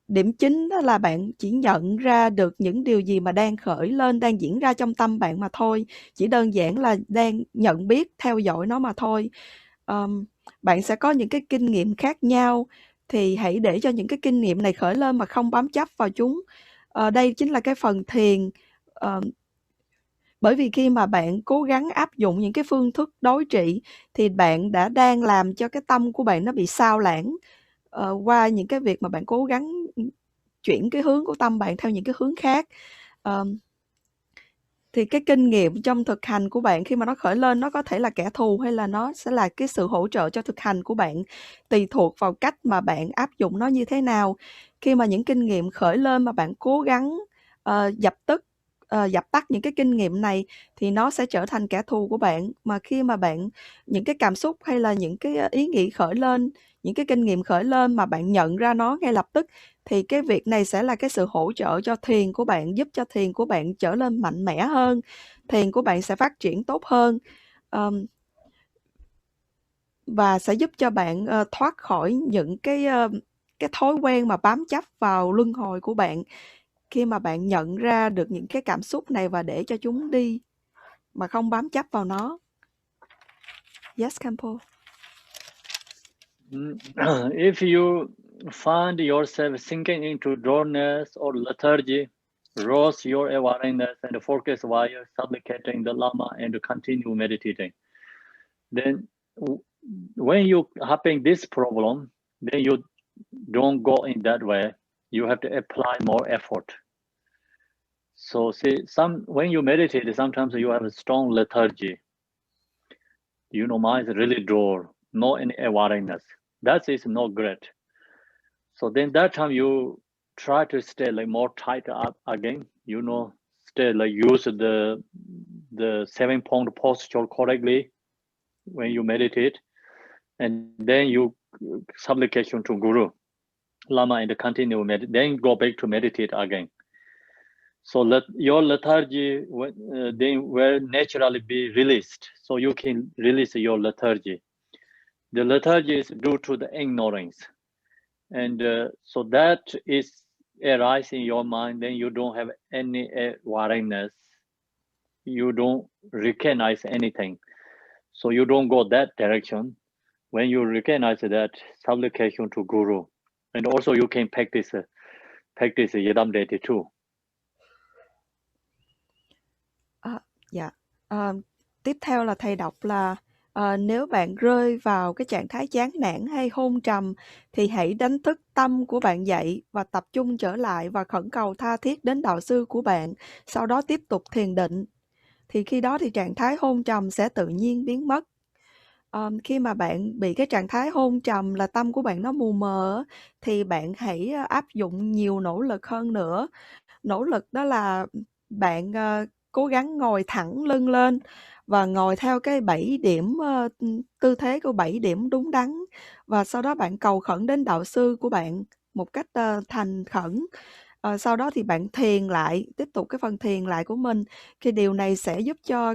điểm chính đó là bạn chỉ nhận ra được những điều gì mà đang khởi lên, đang diễn ra trong tâm bạn mà thôi. Chỉ đơn giản là đang nhận biết, theo dõi nó mà thôi. Bạn sẽ có những cái kinh nghiệm khác nhau, thì hãy để cho những cái kinh nghiệm này khởi lên mà không bám chấp vào chúng. Đây chính là cái phần thiền. Bởi vì khi mà bạn cố gắng áp dụng những cái phương thức đối trị thì bạn đang làm cho cái tâm của bạn nó bị sao lãng qua những cái việc mà bạn cố gắng chuyển cái hướng của tâm bạn theo những cái hướng khác. Thì cái kinh nghiệm trong thực hành của bạn khi mà nó khởi lên, nó có thể là kẻ thù hay là nó sẽ là cái sự hỗ trợ cho thực hành của bạn, tùy thuộc vào cách mà bạn áp dụng nó như thế nào. Khi mà những kinh nghiệm khởi lên mà bạn cố gắng dập tắt những cái kinh nghiệm này thì nó sẽ trở thành kẻ thù của bạn. Mà khi mà những cái cảm xúc hay là những cái ý nghĩ khởi lên, những cái kinh nghiệm khởi lên mà bạn nhận ra nó ngay lập tức, thì cái việc này sẽ là cái sự hỗ trợ cho thiền của bạn, giúp cho thiền của bạn trở nên mạnh mẽ hơn, thiền của bạn sẽ phát triển tốt hơn, và sẽ giúp cho bạn thoát khỏi những cái thói quen mà bám chấp vào luân hồi của bạn. Khi mà bạn nhận ra được những cái cảm xúc này và để cho chúng đi mà không bám chấp vào nó. Yes, KHENPO. If you find yourself sinking into dryness or lethargy, rouse your awareness and focus while supplicating the Lama and continue meditating. Then when you having this problem, then you don't go in that way. You have to apply more effort. So see, when you meditate, sometimes you have a strong lethargy. You know, mind is really dull, no any awareness. That is not great. So then that time you try to stay like more tight up again. You know, stay like use the 7-point posture correctly when you meditate, and then you supplication to Guru, Lama, and continue then go back to meditate again. So your lethargy then will naturally be released. So you can release your lethargy. The lethargy is due to the ignorance. And so that is arise in your mind, then you don't have any awareness. You don't recognize anything. So you don't go that direction. When you recognize that, supplication to Guru. And also you can practice Yedam Deity too. Dạ. Tiếp theo là thầy đọc là nếu bạn rơi vào cái trạng thái chán nản hay hôn trầm thì hãy đánh thức tâm của bạn dậy và tập trung trở lại và khẩn cầu tha thiết đến đạo sư của bạn, sau đó tiếp tục thiền định. Thì khi đó thì trạng thái hôn trầm sẽ tự nhiên biến mất. Khi mà bạn bị cái trạng thái hôn trầm là tâm của bạn nó mù mờ thì bạn hãy áp dụng nhiều nỗ lực hơn nữa. Nỗ lực đó là bạn cố gắng ngồi thẳng lưng lên và ngồi theo cái 7 điểm tư thế của 7 điểm đúng đắn, và sau đó bạn cầu khẩn đến đạo sư của bạn một cách thành khẩn. Sau đó thì bạn thiền lại, tiếp tục cái phần thiền lại của mình. Cái điều này sẽ giúp cho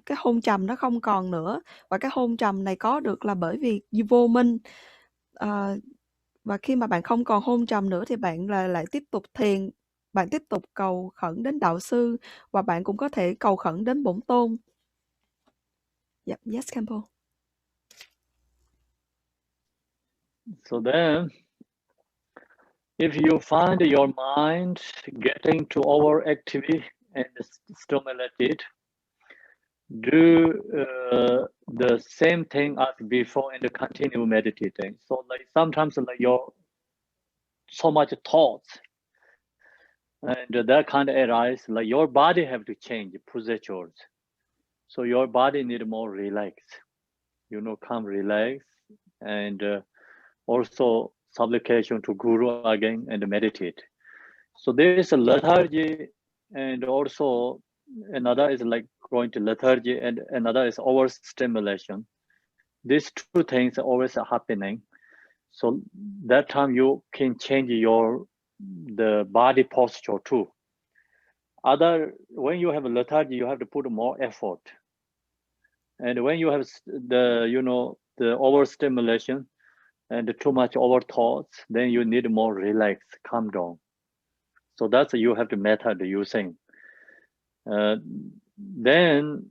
cái hôn trầm nó không còn nữa, và cái hôn trầm này có được là bởi vì vô minh. Và khi mà bạn không còn hôn trầm nữa thì bạn lại tiếp tục thiền, bạn tiếp tục cầu khẩn đến đạo sư, và bạn cũng có thể cầu khẩn đến bổn tôn. Yep, yes, KHENPO. So then, if you find your mind getting too overactive and stimulated, do the same thing as before and continue meditating. So like sometimes like your so much thoughts and that kind of arise, like your body have to change postures. So your body need more relax, you know, come relax, and also supplication to Guru again and meditate. So there is a lethargy, and also another is like going to lethargy, and another is overstimulation. These two things are always happening. So that time you can change the body posture too. When you have a lethargy, you have to put more effort. And when you have the overstimulation and too much over thoughts, then you need more relax, calm down. So that's you have the method using. Then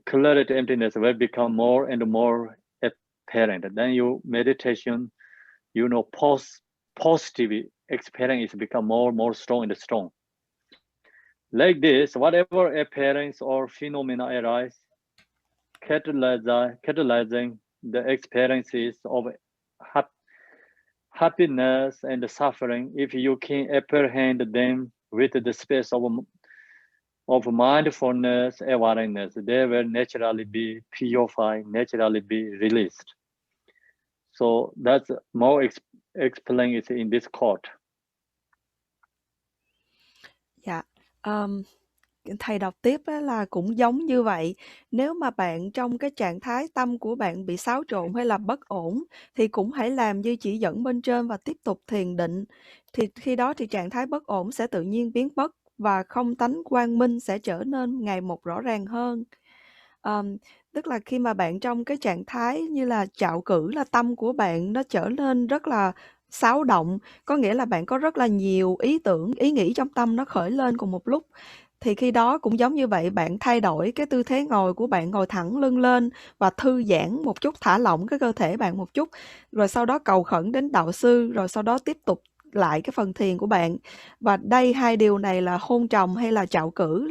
clarity, emptiness will become more and more apparent. Then your meditation, positive experience become more and more strong and strong. Like this, whatever appearance or phenomena arise, catalyzing the experiences of happiness and suffering. If you can apprehend them with the space of mindfulness, awareness, they will naturally be purified, naturally be released. So that's more explained in this quote. Dạ. Thầy đọc tiếp là cũng giống như vậy. Nếu mà bạn trong cái trạng thái tâm của bạn bị xáo trộn hay là bất ổn thì cũng hãy làm như chỉ dẫn bên trên và tiếp tục thiền định. Thì khi đó thì trạng thái bất ổn sẽ tự nhiên biến mất và không tánh quang minh sẽ trở nên ngày một rõ ràng hơn. Tức là khi mà bạn trong cái trạng thái như là trạo cử, là tâm của bạn nó trở nên rất là xáo động, có nghĩa là bạn có rất là nhiều ý tưởng, ý nghĩ trong tâm nó khởi lên cùng một lúc. Thì khi đó cũng giống như vậy, bạn thay đổi cái tư thế ngồi của bạn, ngồi thẳng lưng lên và thư giãn một chút, thả lỏng cái cơ thể bạn một chút, rồi sau đó cầu khẩn đến đạo sư, rồi sau đó tiếp tục lại cái phần thiền của bạn. Và đây hai điều này là hôn trầm hay là trạo cử,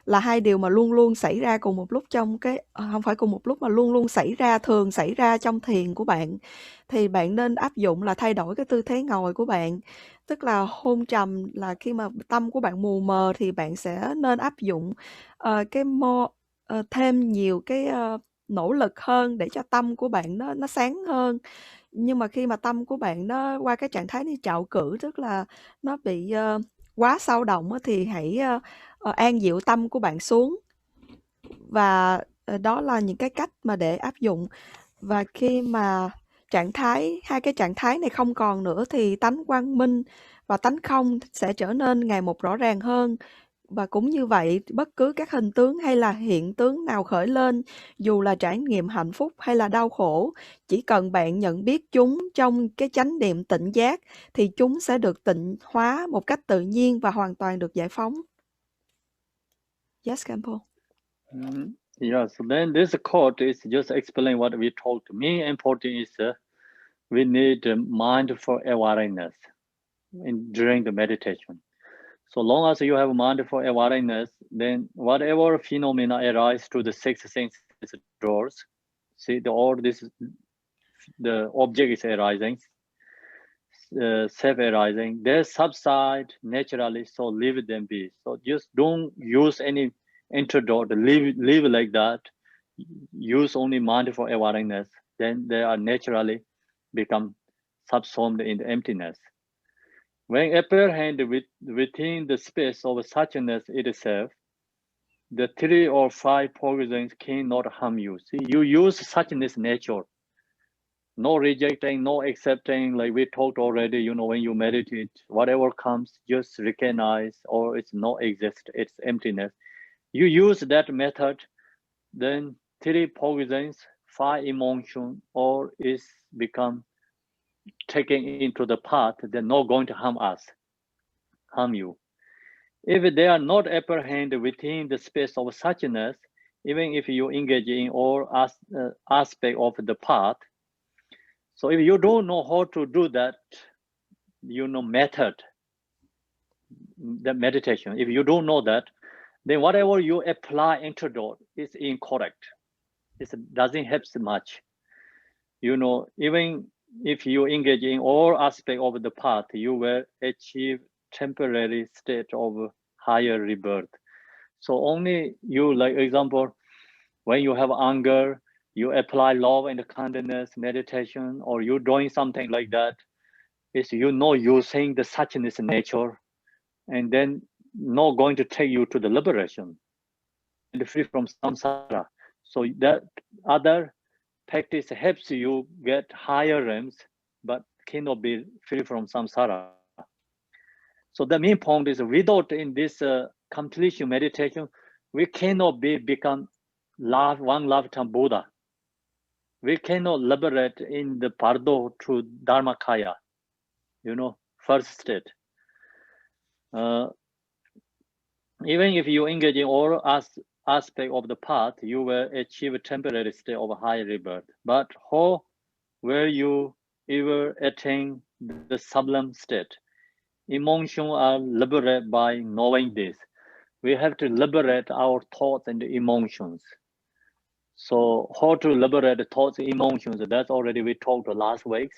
là hai điều mà luôn luôn xảy ra cùng một lúc trong cái không phải cùng một lúc mà luôn luôn xảy ra, thường xảy ra trong thiền của bạn. Thì bạn nên áp dụng là thay đổi cái tư thế ngồi của bạn. Tức là hôn trầm là khi mà tâm của bạn mù mờ thì bạn sẽ nên áp dụng thêm nhiều cái nỗ lực hơn để cho tâm của bạn nó sáng hơn. Nhưng mà khi mà tâm của bạn nó qua cái trạng thái như trạo cử, tức là nó bị quá sao động thì hãy an dịu tâm của bạn xuống. Và đó là những cái cách mà để áp dụng. Và khi mà hai cái trạng thái này không còn nữa thì tánh quang minh và tánh không sẽ trở nên ngày một rõ ràng hơn. Và cũng như vậy, bất cứ các hình tướng hay là hiện tướng nào khởi lên, dù là trải nghiệm hạnh phúc hay là đau khổ, chỉ cần bạn nhận biết chúng trong cái chánh niệm tỉnh giác thì chúng sẽ được tịnh hóa một cách tự nhiên và hoàn toàn được giải phóng. Yes, KHENPO. Yeah, so then this quote is just explain what we talked. Main important is we need mindful awareness during the meditation. So long as you have mindful awareness, then whatever phenomena arise to the six senses doors, see the object is arising, self-arising, they subside naturally, so leave them be. So just don't use any antidote, leave like that, use only mindful awareness, then they are naturally become subsumed in the emptiness. When apprehend within the space of suchness itself, the 3 or 5 poisons cannot harm you. See, you use suchness nature. No rejecting, no accepting, like we talked already, when you meditate, whatever comes, just recognize, or it's no exist, it's emptiness. You use that method, then 3 poisons, 5 emotion, or is become taken into the path, they're not going to harm you. If they are not apprehended within the space of suchness, even if you engage in all aspect of the path, so if you don't know how to do that, method, the meditation, if you don't know that, then whatever you apply antidote is incorrect. It doesn't help much. Even if you engage in all aspect of the path, you will achieve temporary state of higher rebirth. So only you, like example, when you have anger, you apply love and kindness meditation, or you doing something like that, is using the suchness nature, and then not going to take you to the liberation and free from samsara. So that other practice helps you get higher realms, but cannot be free from samsara. So the main point is, without in this completion meditation, we cannot become one lifetime Buddha. We cannot liberate in the Pardo to Dharmakaya, first state. Even if you engage in all aspect of the path, you will achieve a temporary state of high rebirth. But how will you ever attain the sublime state? Emotions are liberated by knowing this. We have to liberate our thoughts and emotions. So how to liberate the thoughts and emotions, that's already we talked last week.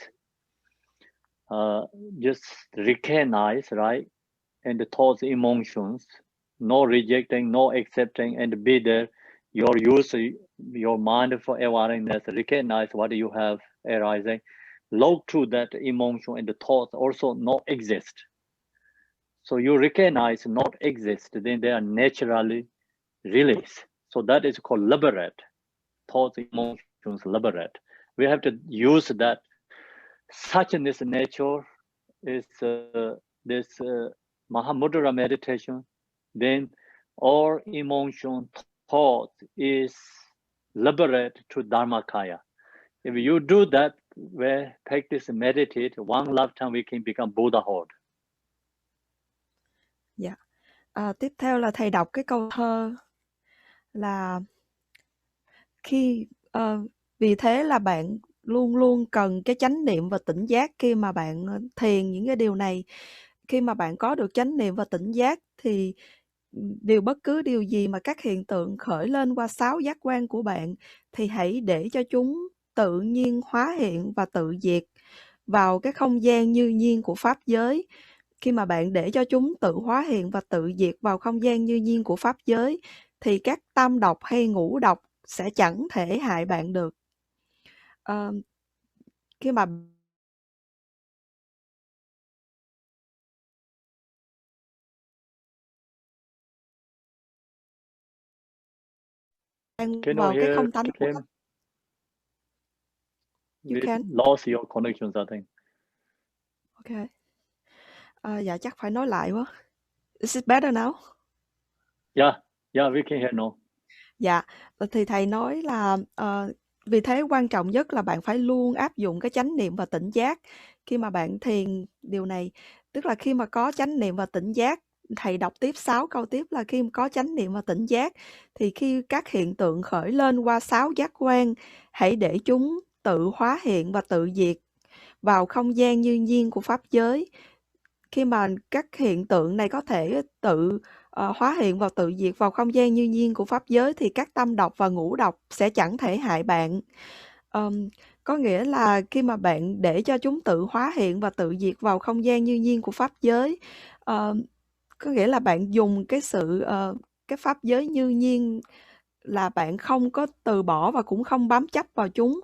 Just recognize, right? And the thoughts, emotions, no rejecting, no accepting, and be there. Your mindful awareness, recognize what you have arising. Look to that emotion and the thoughts also not exist. So you recognize not exist, then they are naturally released. So that is called liberate. Thoughts, emotions, liberate. We have to use that. Such in this nature is this Mahamudra meditation. Then all emotion, thought is liberate to Dharmakaya. If you do that, where practice meditate, one lifetime we can become Buddhahood. Dạ. Tiếp theo là thầy đọc cái câu thơ là vì thế là bạn luôn luôn cần cái chánh niệm và tỉnh giác khi mà bạn thiền những cái điều này. Khi mà bạn có được chánh niệm và tỉnh giác thì bất cứ điều gì mà các hiện tượng khởi lên qua 6 giác quan của bạn thì hãy để cho chúng tự nhiên hóa hiện và tự diệt vào cái không gian như nhiên của pháp giới. Khi mà bạn để cho chúng tự hóa hiện và tự diệt vào không gian như nhiên của pháp giới thì các tam độc hay ngũ độc sẽ chẳng thể hại bạn được. Khi mà bạn Can you vào cái hear không tánh của him? pháp, you We can. lost your connection, I think. Okay. Dạ chắc phải nói lại quá. Is it better now? Yeah, we can hear now. Dạ, thì thầy nói là vì thế quan trọng nhất là bạn phải luôn áp dụng cái chánh niệm và tỉnh giác khi mà bạn thiền điều này. Tức là khi mà có chánh niệm và tỉnh giác, thầy đọc tiếp 6 câu tiếp là khi có chánh niệm và tỉnh giác thì khi các hiện tượng khởi lên qua 6 giác quan, hãy để chúng tự hóa hiện và tự diệt vào không gian như nhiên của pháp giới. Khi mà các hiện tượng này có thể tự hóa hiện và tự diệt vào không gian như nhiên của pháp giới thì các tâm độc và ngũ độc sẽ chẳng thể hại bạn. Có nghĩa là khi mà bạn để cho chúng tự hóa hiện và tự diệt vào không gian như nhiên của pháp giới, có nghĩa là bạn dùng cái pháp giới như nhiên là bạn không có từ bỏ và cũng không bám chấp vào chúng.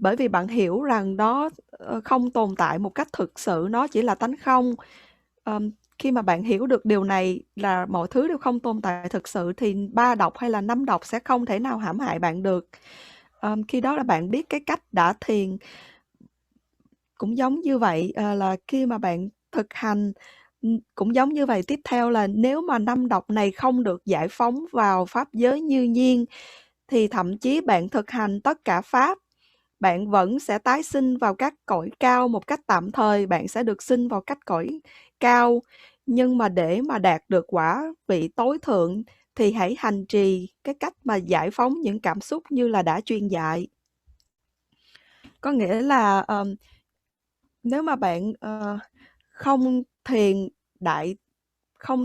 Bởi vì bạn hiểu rằng nó không tồn tại một cách thực sự, nó chỉ là tánh không. Khi mà bạn hiểu được điều này là mọi thứ đều không tồn tại thực sự thì 3 độc hay là 5 độc sẽ không thể nào hãm hại bạn được. Khi đó là bạn biết cái cách đã thiền. Cũng giống như vậy, là khi mà bạn thực hành cũng giống như vậy. Tiếp theo là nếu mà 5 độc này không được giải phóng vào pháp giới như nhiên thì thậm chí bạn thực hành tất cả pháp, bạn vẫn sẽ tái sinh vào các cõi cao một cách tạm thời, bạn sẽ được sinh vào các cõi cao. Nhưng mà để mà đạt được quả vị tối thượng thì hãy hành trì cái cách mà giải phóng những cảm xúc như là đã truyền dạy. Có nghĩa là nếu mà bạn không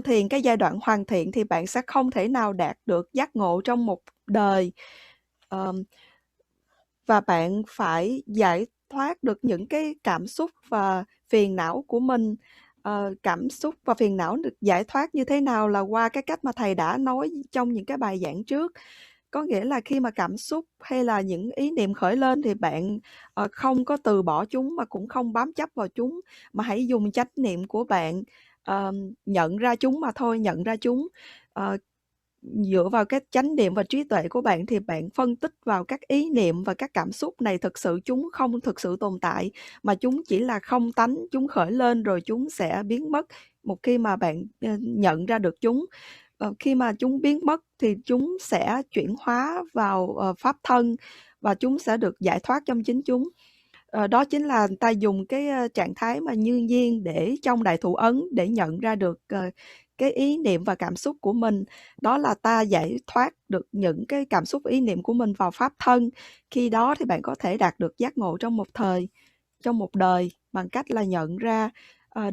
thiền cái giai đoạn hoàn thiện thì bạn sẽ không thể nào đạt được giác ngộ trong một đời. Và bạn phải giải thoát được những cái cảm xúc và phiền não của mình. Cảm xúc và phiền não được giải thoát như thế nào là qua cái cách mà thầy đã nói trong những cái bài giảng trước. Có nghĩa là khi mà cảm xúc hay là những ý niệm khởi lên thì bạn không có từ bỏ chúng mà cũng không bám chấp vào chúng, mà hãy dùng chánh niệm của bạn nhận ra chúng mà thôi, nhận ra chúng. Dựa vào cái chánh niệm và trí tuệ của bạn thì bạn phân tích vào các ý niệm và các cảm xúc này thực sự chúng không thực sự tồn tại, mà chúng chỉ là không tánh, chúng khởi lên rồi chúng sẽ biến mất một khi mà bạn nhận ra được chúng. Khi mà chúng biến mất thì chúng sẽ chuyển hóa vào pháp thân và chúng sẽ được giải thoát trong chính chúng. Đó chính là ta dùng cái trạng thái mà như nhiên để trong đại thụ ấn để nhận ra được cái ý niệm và cảm xúc của mình. Đó là ta giải thoát được những cái cảm xúc ý niệm của mình vào pháp thân. Khi đó thì bạn có thể đạt được giác ngộ trong một đời bằng cách là nhận ra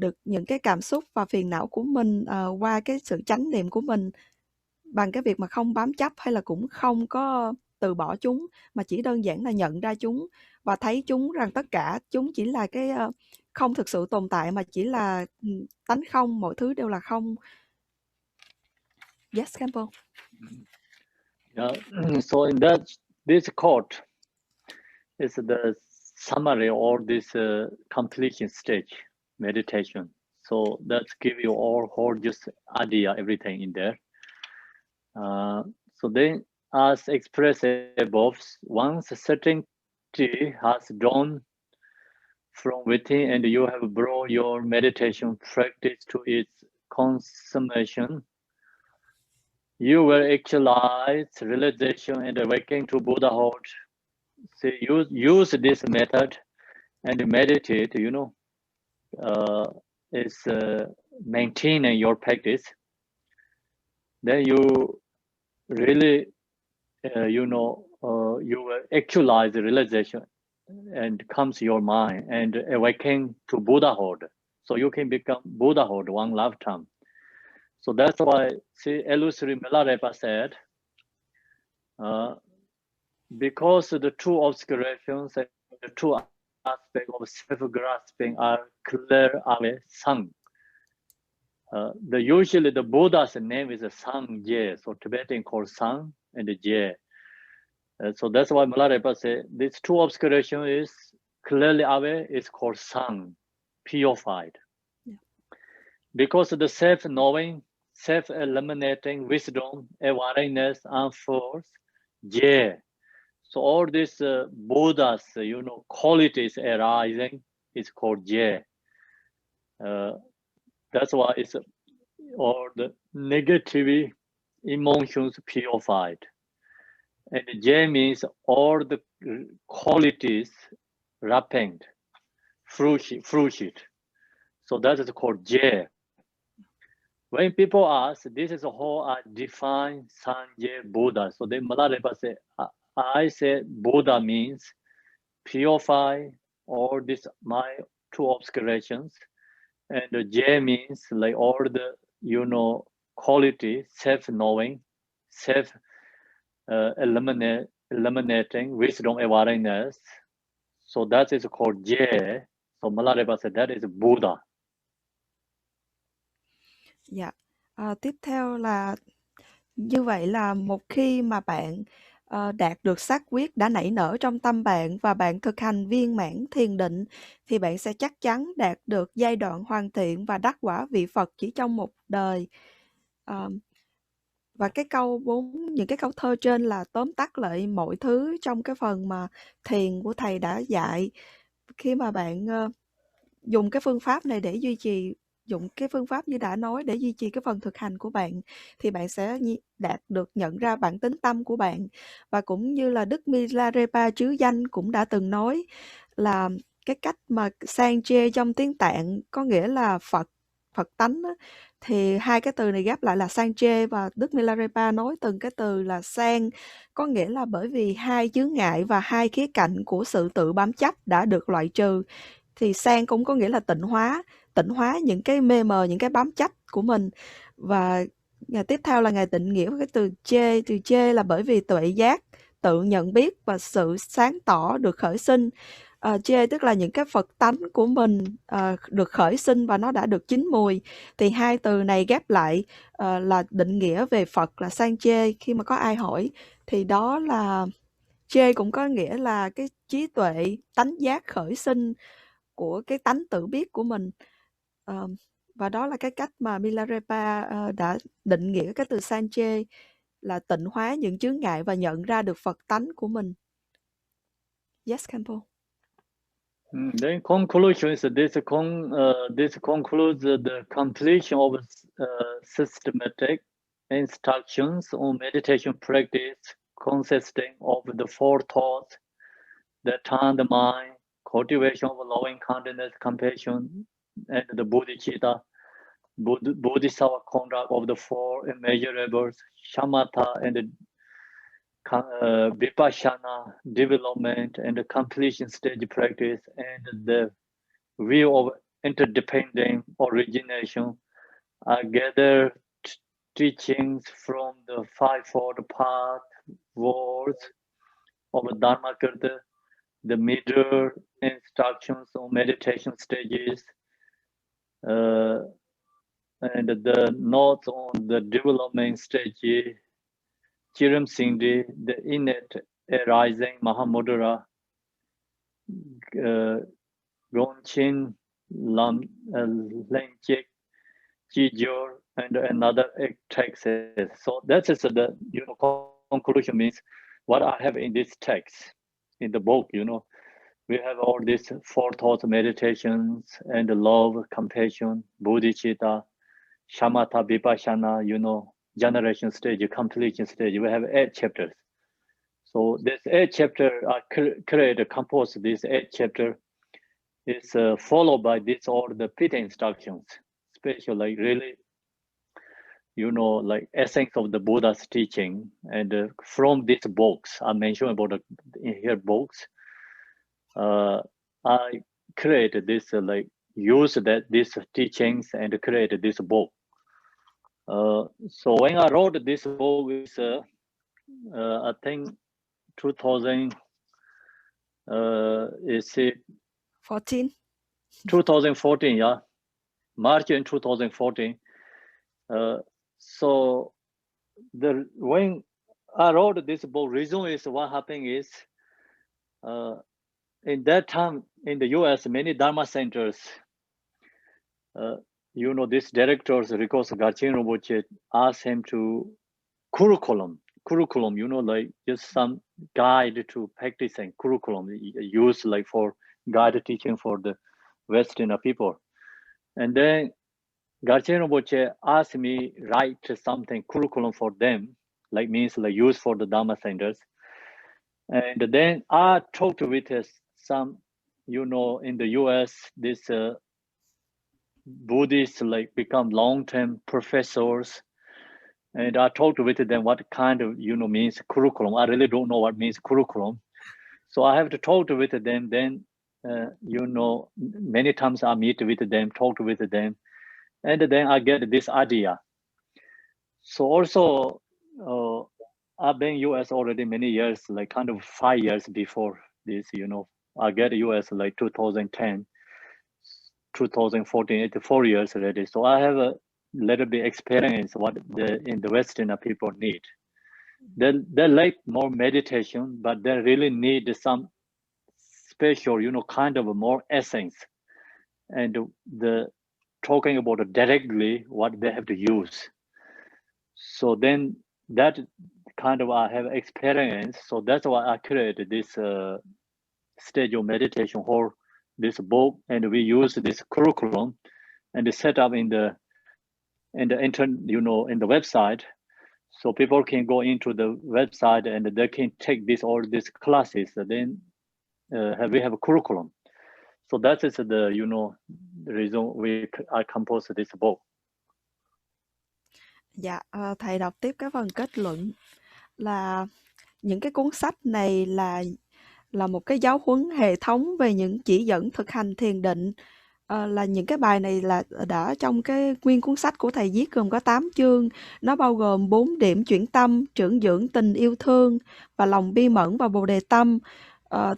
được những cái cảm xúc và phiền não của mình qua cái sự chánh niệm của mình, bằng cái việc mà không bám chấp hay là cũng không có từ bỏ chúng, mà chỉ đơn giản là nhận ra chúng và thấy chúng rằng tất cả chúng chỉ là cái không thực sự tồn tại, mà chỉ là tánh không, mọi thứ đều là không. Yes, KHENPO. Yeah. So in this quote is the summary or this completion stage meditation. So let's give you all whole just idea everything in there. So then, as expressed above, once certainty has drawn from within and you have brought your meditation practice to its consummation, you will actualize realization and awakening to Buddhahood. So use this method and meditate, is maintaining your practice. then you really, you will actualize the realization and comes to your mind and awaken to Buddhahood. So you can become Buddhahood one lifetime. So that's why, see, illusory Milarepa said, because the two obscurations and the two aspects of self-grasping are clear away, Sang. Usually the Buddha's name is Sang Je, so Tibetan called Sang and Je. So that's why Milarepa said these two obscurations is clearly away is called Sang, purified. Yeah. Because the self-knowing, self-eliminating wisdom, awareness, and force, Je. So all these Buddha's, qualities arising is called Je. That's why it's all the negative emotions purified. And Je means all the qualities ripened, fruited. So that is called Je. When people ask, this is how I define Sanje Buddha. So then Milarepa say, I say Buddha means purify all this my two obscurations, and Je means like all the quality, self-knowing, eliminating wisdom awareness. So that is called Je. So Milarepa said that is Buddha. Dạ. Tiếp theo là như vậy là một khi mà bạn đạt được xác quyết đã nảy nở trong tâm bạn và bạn thực hành viên mãn thiền định thì bạn sẽ chắc chắn đạt được giai đoạn hoàn thiện và đắc quả vị Phật chỉ trong một đời. Và những cái câu thơ trên là tóm tắt lại mọi thứ trong cái phần mà thiền của thầy đã dạy. Khi mà bạn dùng cái phương pháp này để dùng cái phương pháp như đã nói để duy trì cái phần thực hành của bạn thì bạn sẽ nhận ra bản tính tâm của bạn. Và cũng như là Đức Milarepa trứ danh cũng đã từng nói là cái cách mà Sanje trong tiếng Tạng có nghĩa là Phật tánh đó, thì hai cái từ này ghép lại là Sanje, và Đức Milarepa nói từng cái từ là Sang có nghĩa là bởi vì hai chướng ngại và hai khía cạnh của sự tự bám chấp đã được loại trừ, thì Sang cũng có nghĩa là tịnh hóa những cái mê mờ, những cái bám chấp của mình. Và ngày tiếp theo là Ngài định nghĩa cái từ chê là bởi vì tuệ giác, tự nhận biết và sự sáng tỏ được khởi sinh. Chê tức là những cái Phật tánh của mình được khởi sinh và nó đã được chín mùi. Thì hai từ này ghép lại là định nghĩa về Phật là Sang chê. Khi mà có ai hỏi thì đó là chê cũng có nghĩa là cái trí tuệ, tánh giác khởi sinh của cái tánh tự biết của mình. Và đó là cái cách mà Milarepa đã định nghĩa cái từ Sanche là tịnh hóa những chướng ngại và nhận ra được Phật tánh của mình. Yes, KHENPO. Then conclusion is this concludes the completion of systematic instructions on meditation practice consisting of the four thoughts that turn the mind, cultivation of loving kindness, compassion, and the bodhicitta, bodhisattva conduct of the four immeasurables, shamatha and vipassana development and the completion stage practice, and the view of interdependent origination are gathered teachings from the fivefold path words of Dharmakirta, the middle instructions on meditation stages, and the notes on the development stage, Chiram Singdi, the innate arising Mahamudra, Gonchin, Lenchik, Chijor, and another text. So that is the conclusion means what I have in this text, in the book, we have all these four thoughts meditations and love, compassion, bodhicitta, shamatha, vipassana, generation stage, completion stage. We have 8 chapters. So this 8 chapter composed this 8 chapter is followed by this all the Pita instructions, especially really, you know, like essence of the Buddha's teaching. And from these books, I mentioned about in here books, I created this, like use these teachings and created this book. So when I wrote this book, is I think 2000 is it 2014, yeah, March in 2014. So when I wrote this book, reason is what happened is in that time in the US, many Dharma centers, you know, this directors, Rikos Garchen Rinpoche, asked him to curriculum, you know, like just some guide to practicing curriculum, used like for guide teaching for the Western people. And then Garchen Rinpoche asked me write something curriculum for them, like means like use for the Dharma centers. And then I talked with some, you know, in the US, this Buddhists like become long-term professors. And I talked with them what kind of, you know, means curriculum. I really don't know what means curriculum. So I have to talk with them. Then, you know, many times I meet with them, talk with them. And then I get this idea. So also, I've been US already many years, like kind of 5 years before this, you know, I get US like 2010, 2014, it's 4 years already. So I have a little bit experience what in the Western people need. They like more meditation, but they really need some special, you know, kind of more essence. And the talking about directly what they have to use. So then that kind of I have experience. So that's why I created this stage of meditation or this book, and we use this curriculum and set up in the you know, in the website, so people can go into the website and they can take all these classes. Then we have a curriculum. So that is the, you know, the reason I composed this book. Dạ, thầy đọc tiếp cái phần kết luận là những cái cuốn sách này là một cái giáo huấn hệ thống về những chỉ dẫn thực hành thiền định. Là những cái bài này là đã trong cái nguyên cuốn sách của thầy viết gồm có 8 chương. Nó bao gồm 4 điểm chuyển tâm, trưởng dưỡng tình yêu thương và lòng bi mẫn và bồ đề tâm,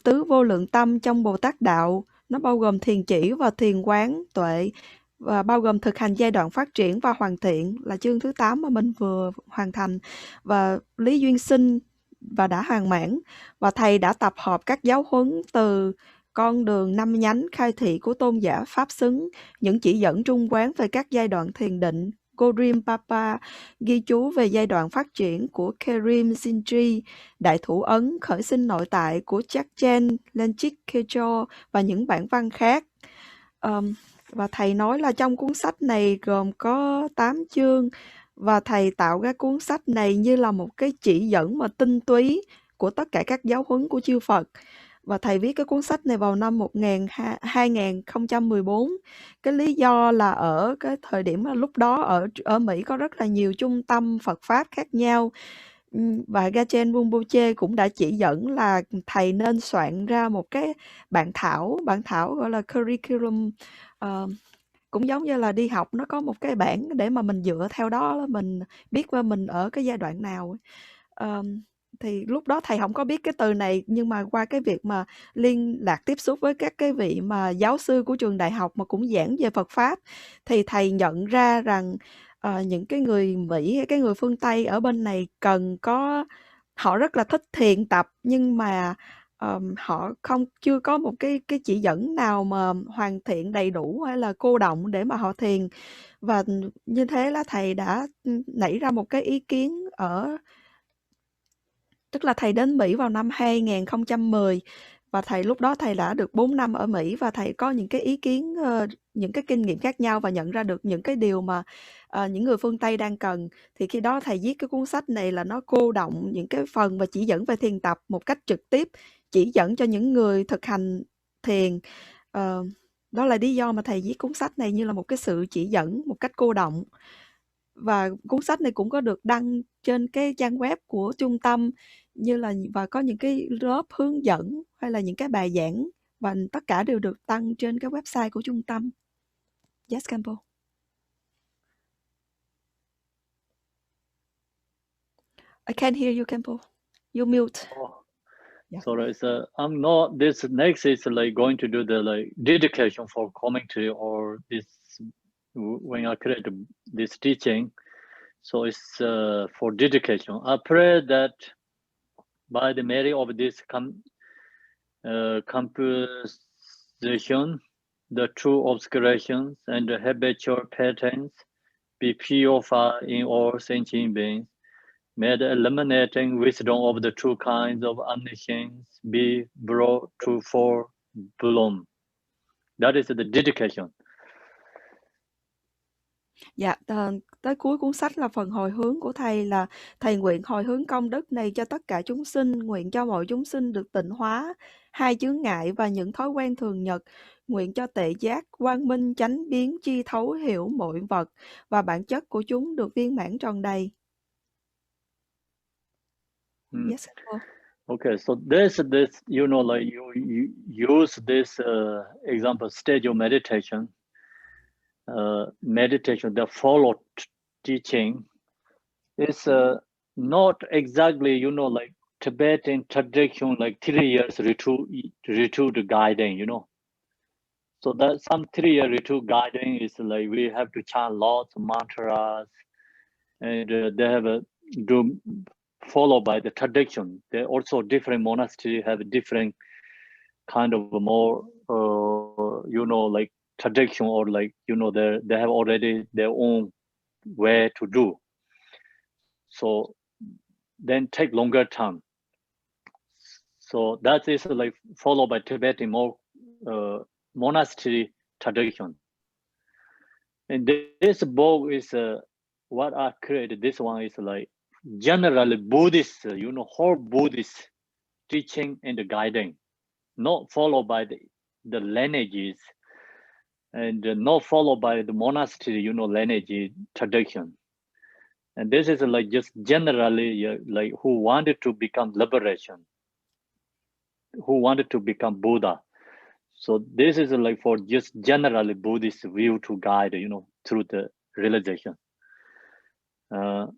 tứ vô lượng tâm trong Bồ Tát đạo. Nó bao gồm thiền chỉ và thiền quán tuệ, và bao gồm thực hành giai đoạn phát triển và hoàn thiện là chương thứ 8 mà mình vừa hoàn thành, và lý duyên sinh và đã hoàn mãn. Và thầy đã tập hợp các giáo huấn từ con đường 5 nhánh khai thị của tôn giả Pháp xứng, những chỉ dẫn trung quán về các giai đoạn thiền định, Gorim Papa, ghi chú về giai đoạn phát triển của Kerim Sindri, Đại Thủ Ấn, khởi sinh nội tại của Chakchen, Lenchik Kecho và những bản văn khác. Và thầy nói là trong cuốn sách này gồm có 8 chương, và thầy tạo ra cuốn sách này như là một cái chỉ dẫn mà tinh túy của tất cả các giáo huấn của chư Phật. Và thầy viết cái cuốn sách này vào năm 2014. Cái lý do là ở cái thời điểm lúc đó ở Mỹ có rất là nhiều trung tâm Phật Pháp khác nhau. Và Gachen Rinpoche cũng đã chỉ dẫn là thầy nên soạn ra một cái bản thảo gọi là curriculum. Cũng giống như là đi học nó có một cái bảng để mà mình dựa theo đó mình biếtว่าmình ở cái giai đoạn nào. Thì lúc đó thầy không có biết cái từ này, nhưng mà qua cái việc mà liên lạc tiếp xúc với các cái vị mà giáo sư của trường đại học mà cũng giảng về Phật Pháp, thì thầy nhận ra rằng những cái người Mỹ hay cái người phương Tây ở bên này họ rất là thích thiền tập, nhưng mà họ chưa có một cái chỉ dẫn nào mà hoàn thiện đầy đủ hay là cô động để mà họ thiền. Và như thế là thầy đã nảy ra một cái ý kiến tức là thầy đến Mỹ vào năm 2010, và lúc đó thầy đã được 4 năm ở Mỹ, và thầy có những cái ý kiến, những cái kinh nghiệm khác nhau và nhận ra được những cái điều mà những người phương Tây đang cần. Thì khi đó thầy viết cái cuốn sách này là nó cô động những cái phần và chỉ dẫn về thiền tập một cách trực tiếp, chỉ dẫn cho những người thực hành thiền. Đó là lý do mà thầy viết cuốn sách này như là một cái sự chỉ dẫn một cách cô động. Và cuốn sách này cũng có được đăng trên cái trang web của trung tâm như là và có những cái lớp hướng dẫn hay là những cái bài giảng và tất cả đều được đăng trên cái website của trung tâm. Yes, KHENPO. I can't hear you, KHENPO. You mute. Oh, Yeah. sorry, I'm not. This next is like going to do the like dedication for commentary or this when I create this teaching. So it's for dedication. I pray that by the merit of this composition, the true obscurations and the habitual patterns be purified in all sentient beings. May the eliminating wisdom of the true kinds of omniscience be brought to full bloom. That is the dedication. Dạ, tới cuối cuốn sách là phần hồi hướng của thầy là thầy nguyện hồi hướng công đức này cho tất cả chúng sinh, nguyện cho mọi chúng sinh được tịnh hóa hai chướng ngại và những thói quen thường nhật, nguyện cho tệ giác, quang minh, chánh biến, chi thấu hiểu mọi vật và bản chất của chúng được viên mãn tròn đầy. Yes, sir. Okay, so this you know, like you use this example stage of meditation. Meditation, the followed teaching is not exactly, you know, like Tibetan tradition, like 3 years retreat guiding, you know. So that some 3-year retreat guiding is like we have to chant lots of mantras, and they have a do followed by the tradition. They also different monasteries have different kind of more, you know, like tradition or like, you know, they have already their own way to do. So then take longer time. So that is like followed by Tibetan more monastery tradition. And this book is what I created. This one is like generally Buddhist, you know, whole Buddhist teaching and guiding, not followed by the lineages and not followed by the monastery, you know, lineage tradition. And this is like just generally like who wanted to become liberation, who wanted to become Buddha. So this is like for just generally Buddhist view to guide, you know, through the realization. Yeah.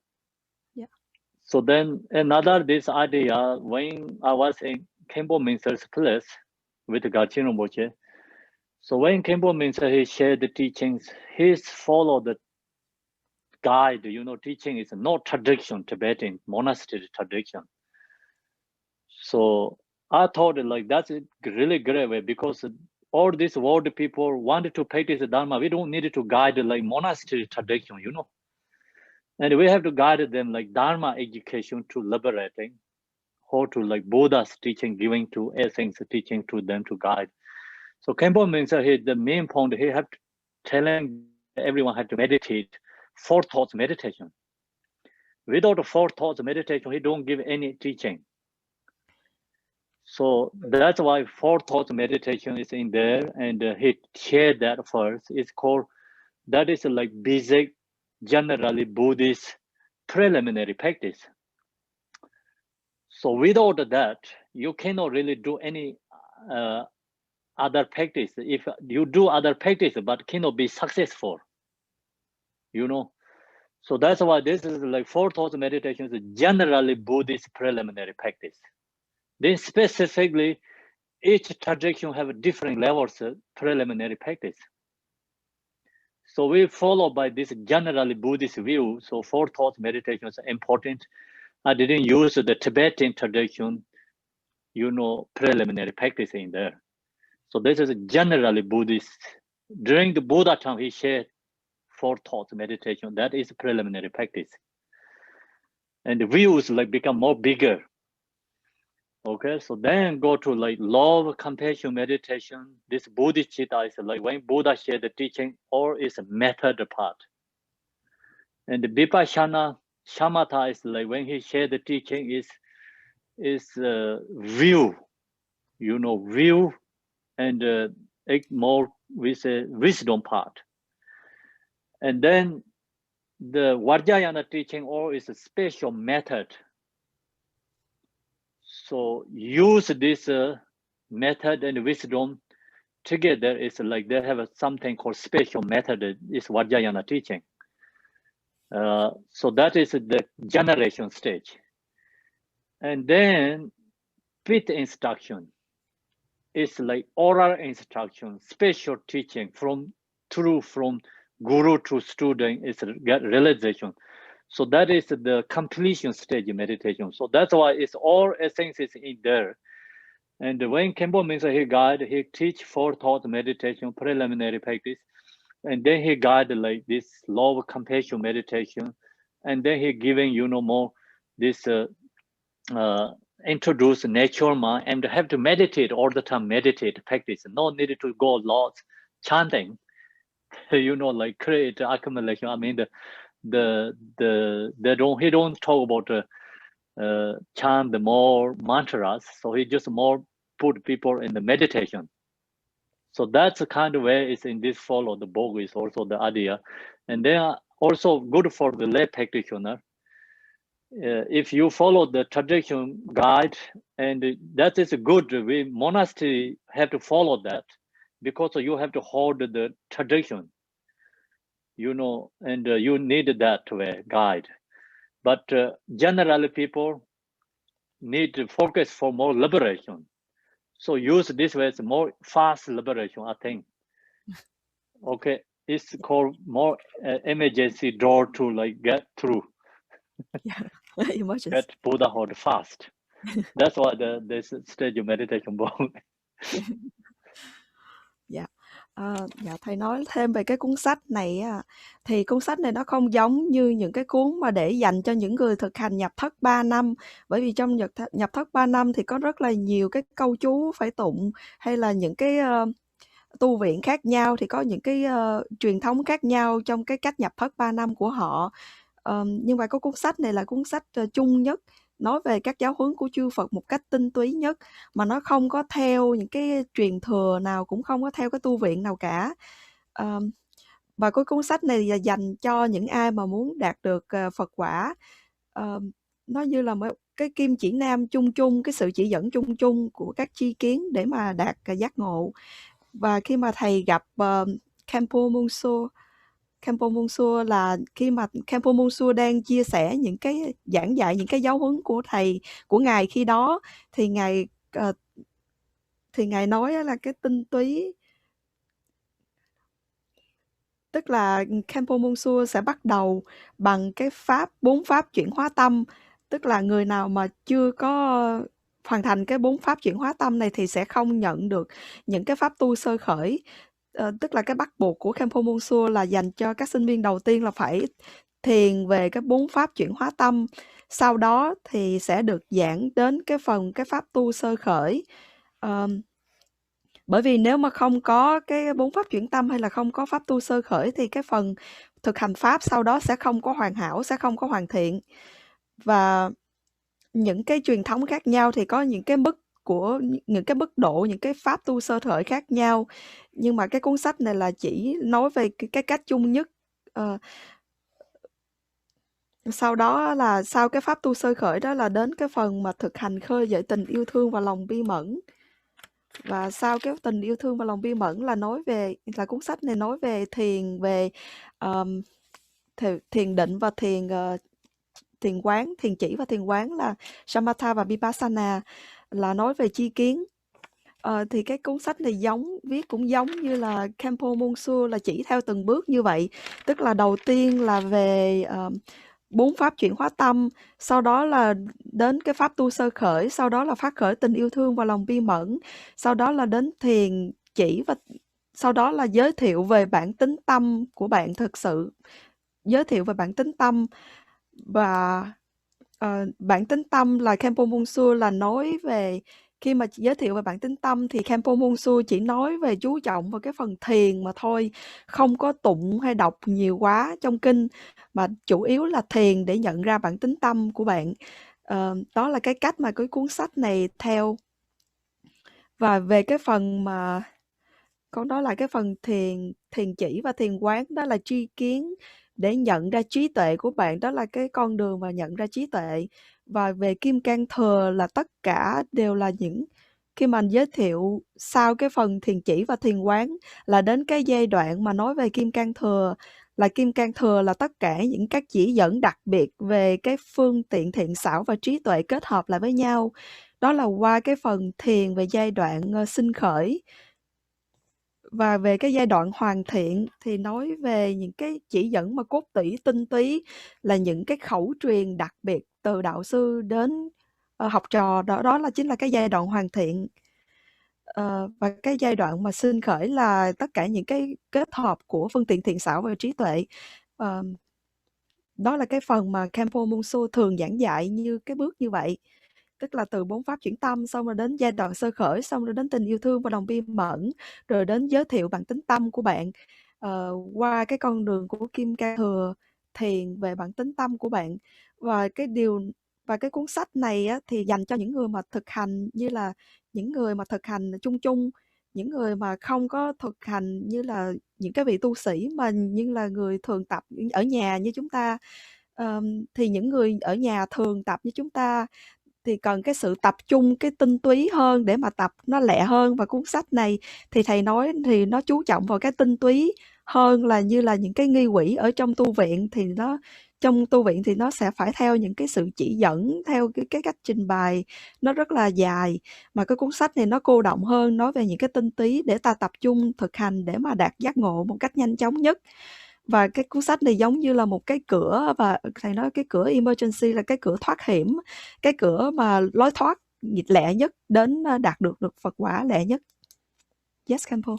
So then another this idea, when I was in KHENPO Minster's place with Garchen Rinpoche, so when KHENPO Minster he shared the teachings, he's followed the guide, you know, teaching is not tradition, Tibetan monastery tradition. So I thought like that's a really great way because all these world people wanted to practice the Dharma. We don't need to guide like monastery tradition, you know. And we have to guide them like Dharma education to liberating, or to like Buddha's teaching, giving to essence teaching to them to guide. So KHENPO Minster, the main point, he have telling everyone had to meditate, 4 thoughts meditation. Without the 4 thoughts meditation, he don't give any teaching. So that's why 4 thoughts meditation is in there, and he shared that first. It's called, that is like basic, generally Buddhist preliminary practice. So without that, you cannot really do any other practice. If you do other practice, but cannot be successful, you know. So that's why this is like 4 thoughts meditation is generally Buddhist preliminary practice. Then specifically, each tradition have different levels of preliminary practice. So we follow by this generally Buddhist view. So 4 thoughts meditation is important. I didn't use the Tibetan tradition, you know, preliminary practice in there. So this is generally Buddhist. During the Buddha time, he shared 4 thoughts meditation. That is preliminary practice. And the views like become more bigger. Okay, so then go to like love, compassion, meditation. This bodhicitta is like when Buddha shared the teaching, or is a method part. And the vipassana, shamatha is like when he shared the teaching is view, you know, view, and more with a wisdom part. And then the Vajrayana teaching all is a special method. So use this method and wisdom together. Is like they have something called special method. Is Vajrayana teaching. So that is the generation stage. And then with instruction, it's like oral instruction, special teaching from guru to student is realization. So that is the completion stage meditation. So that's why it's all essences in there. And when KHENPO means he guide, he teach forethought meditation, preliminary practice, and then he guide like this law of compassion meditation, and then he giving more this introduce natural mind and have to meditate all the time, meditate practice. No need to go lots chanting, like create accumulation. I mean he don't talk about chant the more mantras, so he just more put people in the meditation. So that's the kind of way it's in this follow the book is also the idea. And they are also good for the lay practitioner. If you follow the tradition guide, and that is good, we monastery have to follow that, because you have to hold the tradition, and you need that way guide. But generally people need to focus for more liberation. So use this way, it's more fast liberation, I think. Okay, it's called more emergency door to like get through. Yeah, emergency. Get Buddhahood fast. That's why this stage of meditation book. Dạ. Dạ, thầy nói thêm về cái cuốn sách này á, thì cuốn sách này nó không giống như những cái cuốn mà để dành cho những người thực hành nhập thất 3 năm. Bởi vì trong nhập thất 3 năm thì có rất là nhiều cái câu chú phải tụng, hay là những cái tu viện khác nhau thì có những cái truyền thống khác nhau trong cái cách nhập thất 3 năm của họ. Nhưng mà có cuốn sách này là cuốn sách chung nhất, nói về các giáo huấn của chư Phật một cách tinh túy nhất, mà nó không có theo những cái truyền thừa nào, cũng không có theo cái tu viện nào cả. Và cái cuốn sách này là dành cho những ai mà muốn đạt được Phật quả. Nó như là một cái kim chỉ nam chung chung, cái sự chỉ dẫn chung chung của các tri kiến để mà đạt giác ngộ. Và khi mà thầy gặp KHENPO Mungsu là khi mà KHENPO Mungsu đang chia sẻ những cái giảng dạy những cái giáo huấn của thầy, của ngài khi đó, thì ngài nói là cái tinh túy, tức là KHENPO Mungsu sẽ bắt đầu bằng cái 4 pháp chuyển hóa tâm, tức là người nào mà chưa có hoàn thành cái 4 pháp chuyển hóa tâm này thì sẽ không nhận được những cái pháp tu sơ khởi. Tức là cái bắt buộc của KHENPO Mungsu là dành cho các sinh viên đầu tiên là phải thiền về cái 4 pháp chuyển hóa tâm, sau đó thì sẽ được giảng đến cái pháp tu sơ khởi. Bởi vì nếu mà không có cái 4 pháp chuyển tâm hay là không có pháp tu sơ khởi thì cái phần thực hành pháp sau đó sẽ không có hoàn hảo, sẽ không có hoàn thiện. Và những cái truyền thống khác nhau thì có những cái mức độ, những cái pháp tu sơ khởi khác nhau. Nhưng mà cái cuốn sách này là chỉ nói về cái cách chung nhất. Sau đó là sau cái pháp tu sơ khởi đó là đến cái phần mà thực hành khơi dậy tình yêu thương và lòng bi mẫn. Và sau cái tình yêu thương và lòng bi mẫn là cuốn sách này nói về thiền, về thiền định và thiền quán, thiền chỉ và thiền quán là Samatha và Vipassana, là nói về chi kiến. Thì cái cuốn sách này viết cũng giống như là KHENPO Mungsu, là chỉ theo từng bước như vậy. Tức là đầu tiên là về 4 pháp chuyển hóa tâm, sau đó là đến cái pháp tu sơ khởi, sau đó là phát khởi tình yêu thương và lòng bi mẫn, sau đó là đến thiền chỉ, và sau đó là giới thiệu về bản tính tâm của bạn thực sự, giới thiệu về bản tính tâm. Và bản tính tâm là KHENPO Mungsu là nói về, khi mà giới thiệu về bản tính tâm thì KHENPO Mungsu chỉ nói về chú trọng vào cái phần thiền mà thôi, không có tụng hay đọc nhiều quá trong kinh, mà chủ yếu là thiền để nhận ra bản tính tâm của bạn. Đó là cái cách mà cái cuốn sách này theo. Và về cái phần mà đó là cái phần thiền chỉ và thiền quán, đó là tri kiến để nhận ra trí tuệ của bạn, đó là cái con đường mà nhận ra trí tuệ. Và về kim cang thừa là tất cả đều là những, khi mà giới thiệu sau cái phần thiền chỉ và thiền quán là đến cái giai đoạn mà nói về kim cang thừa, là kim cang thừa là tất cả những các chỉ dẫn đặc biệt về cái phương tiện thiện xảo và trí tuệ kết hợp lại với nhau. Đó là qua cái phần thiền về giai đoạn sinh khởi. Và về cái giai đoạn hoàn thiện thì nói về những cái chỉ dẫn mà cốt tủy tinh túy, là những cái khẩu truyền đặc biệt từ đạo sư đến học trò, đó là chính là cái giai đoạn hoàn thiện. Và cái giai đoạn mà sinh khởi là tất cả những cái kết hợp của phương tiện thiện xảo và trí tuệ. Đó là cái phần mà KHENPO Munso thường giảng dạy như cái bước như vậy, tức là từ 4 pháp chuyển tâm, xong rồi đến giai đoạn sơ khởi, xong rồi đến tình yêu thương và lòng bi mẫn, rồi đến giới thiệu bản tính tâm của bạn, qua cái con đường của kim cang thừa, thiền về bản tính tâm của bạn. Và cái cuốn sách này á, thì dành cho những người mà thực hành, như là những người mà thực hành chung chung, những người mà không có thực hành như là những cái vị tu sĩ, mà như là người thường tập ở nhà như chúng ta. Thì những người ở nhà thường tập như chúng ta thì cần cái sự tập trung, cái tinh túy hơn để mà tập nó lẹ hơn. Và cuốn sách này thì thầy nói thì nó chú trọng vào cái tinh túy hơn, là như là những cái nghi quỹ ở trong tu viện thì nó sẽ phải theo những cái sự chỉ dẫn, theo cái cách trình bày nó rất là dài. Mà cái cuốn sách này nó cô động hơn, nói về những cái tinh túy để ta tập trung thực hành để mà đạt giác ngộ một cách nhanh chóng nhất. Và cái cuốn sách này giống như là một cái cửa, và thầy nói cái cửa emergency là cái cửa thoát hiểm, cái cửa mà lối thoát lẹ nhất đến đạt được Phật quả lẹ nhất. Yes, KHENPO.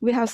We have so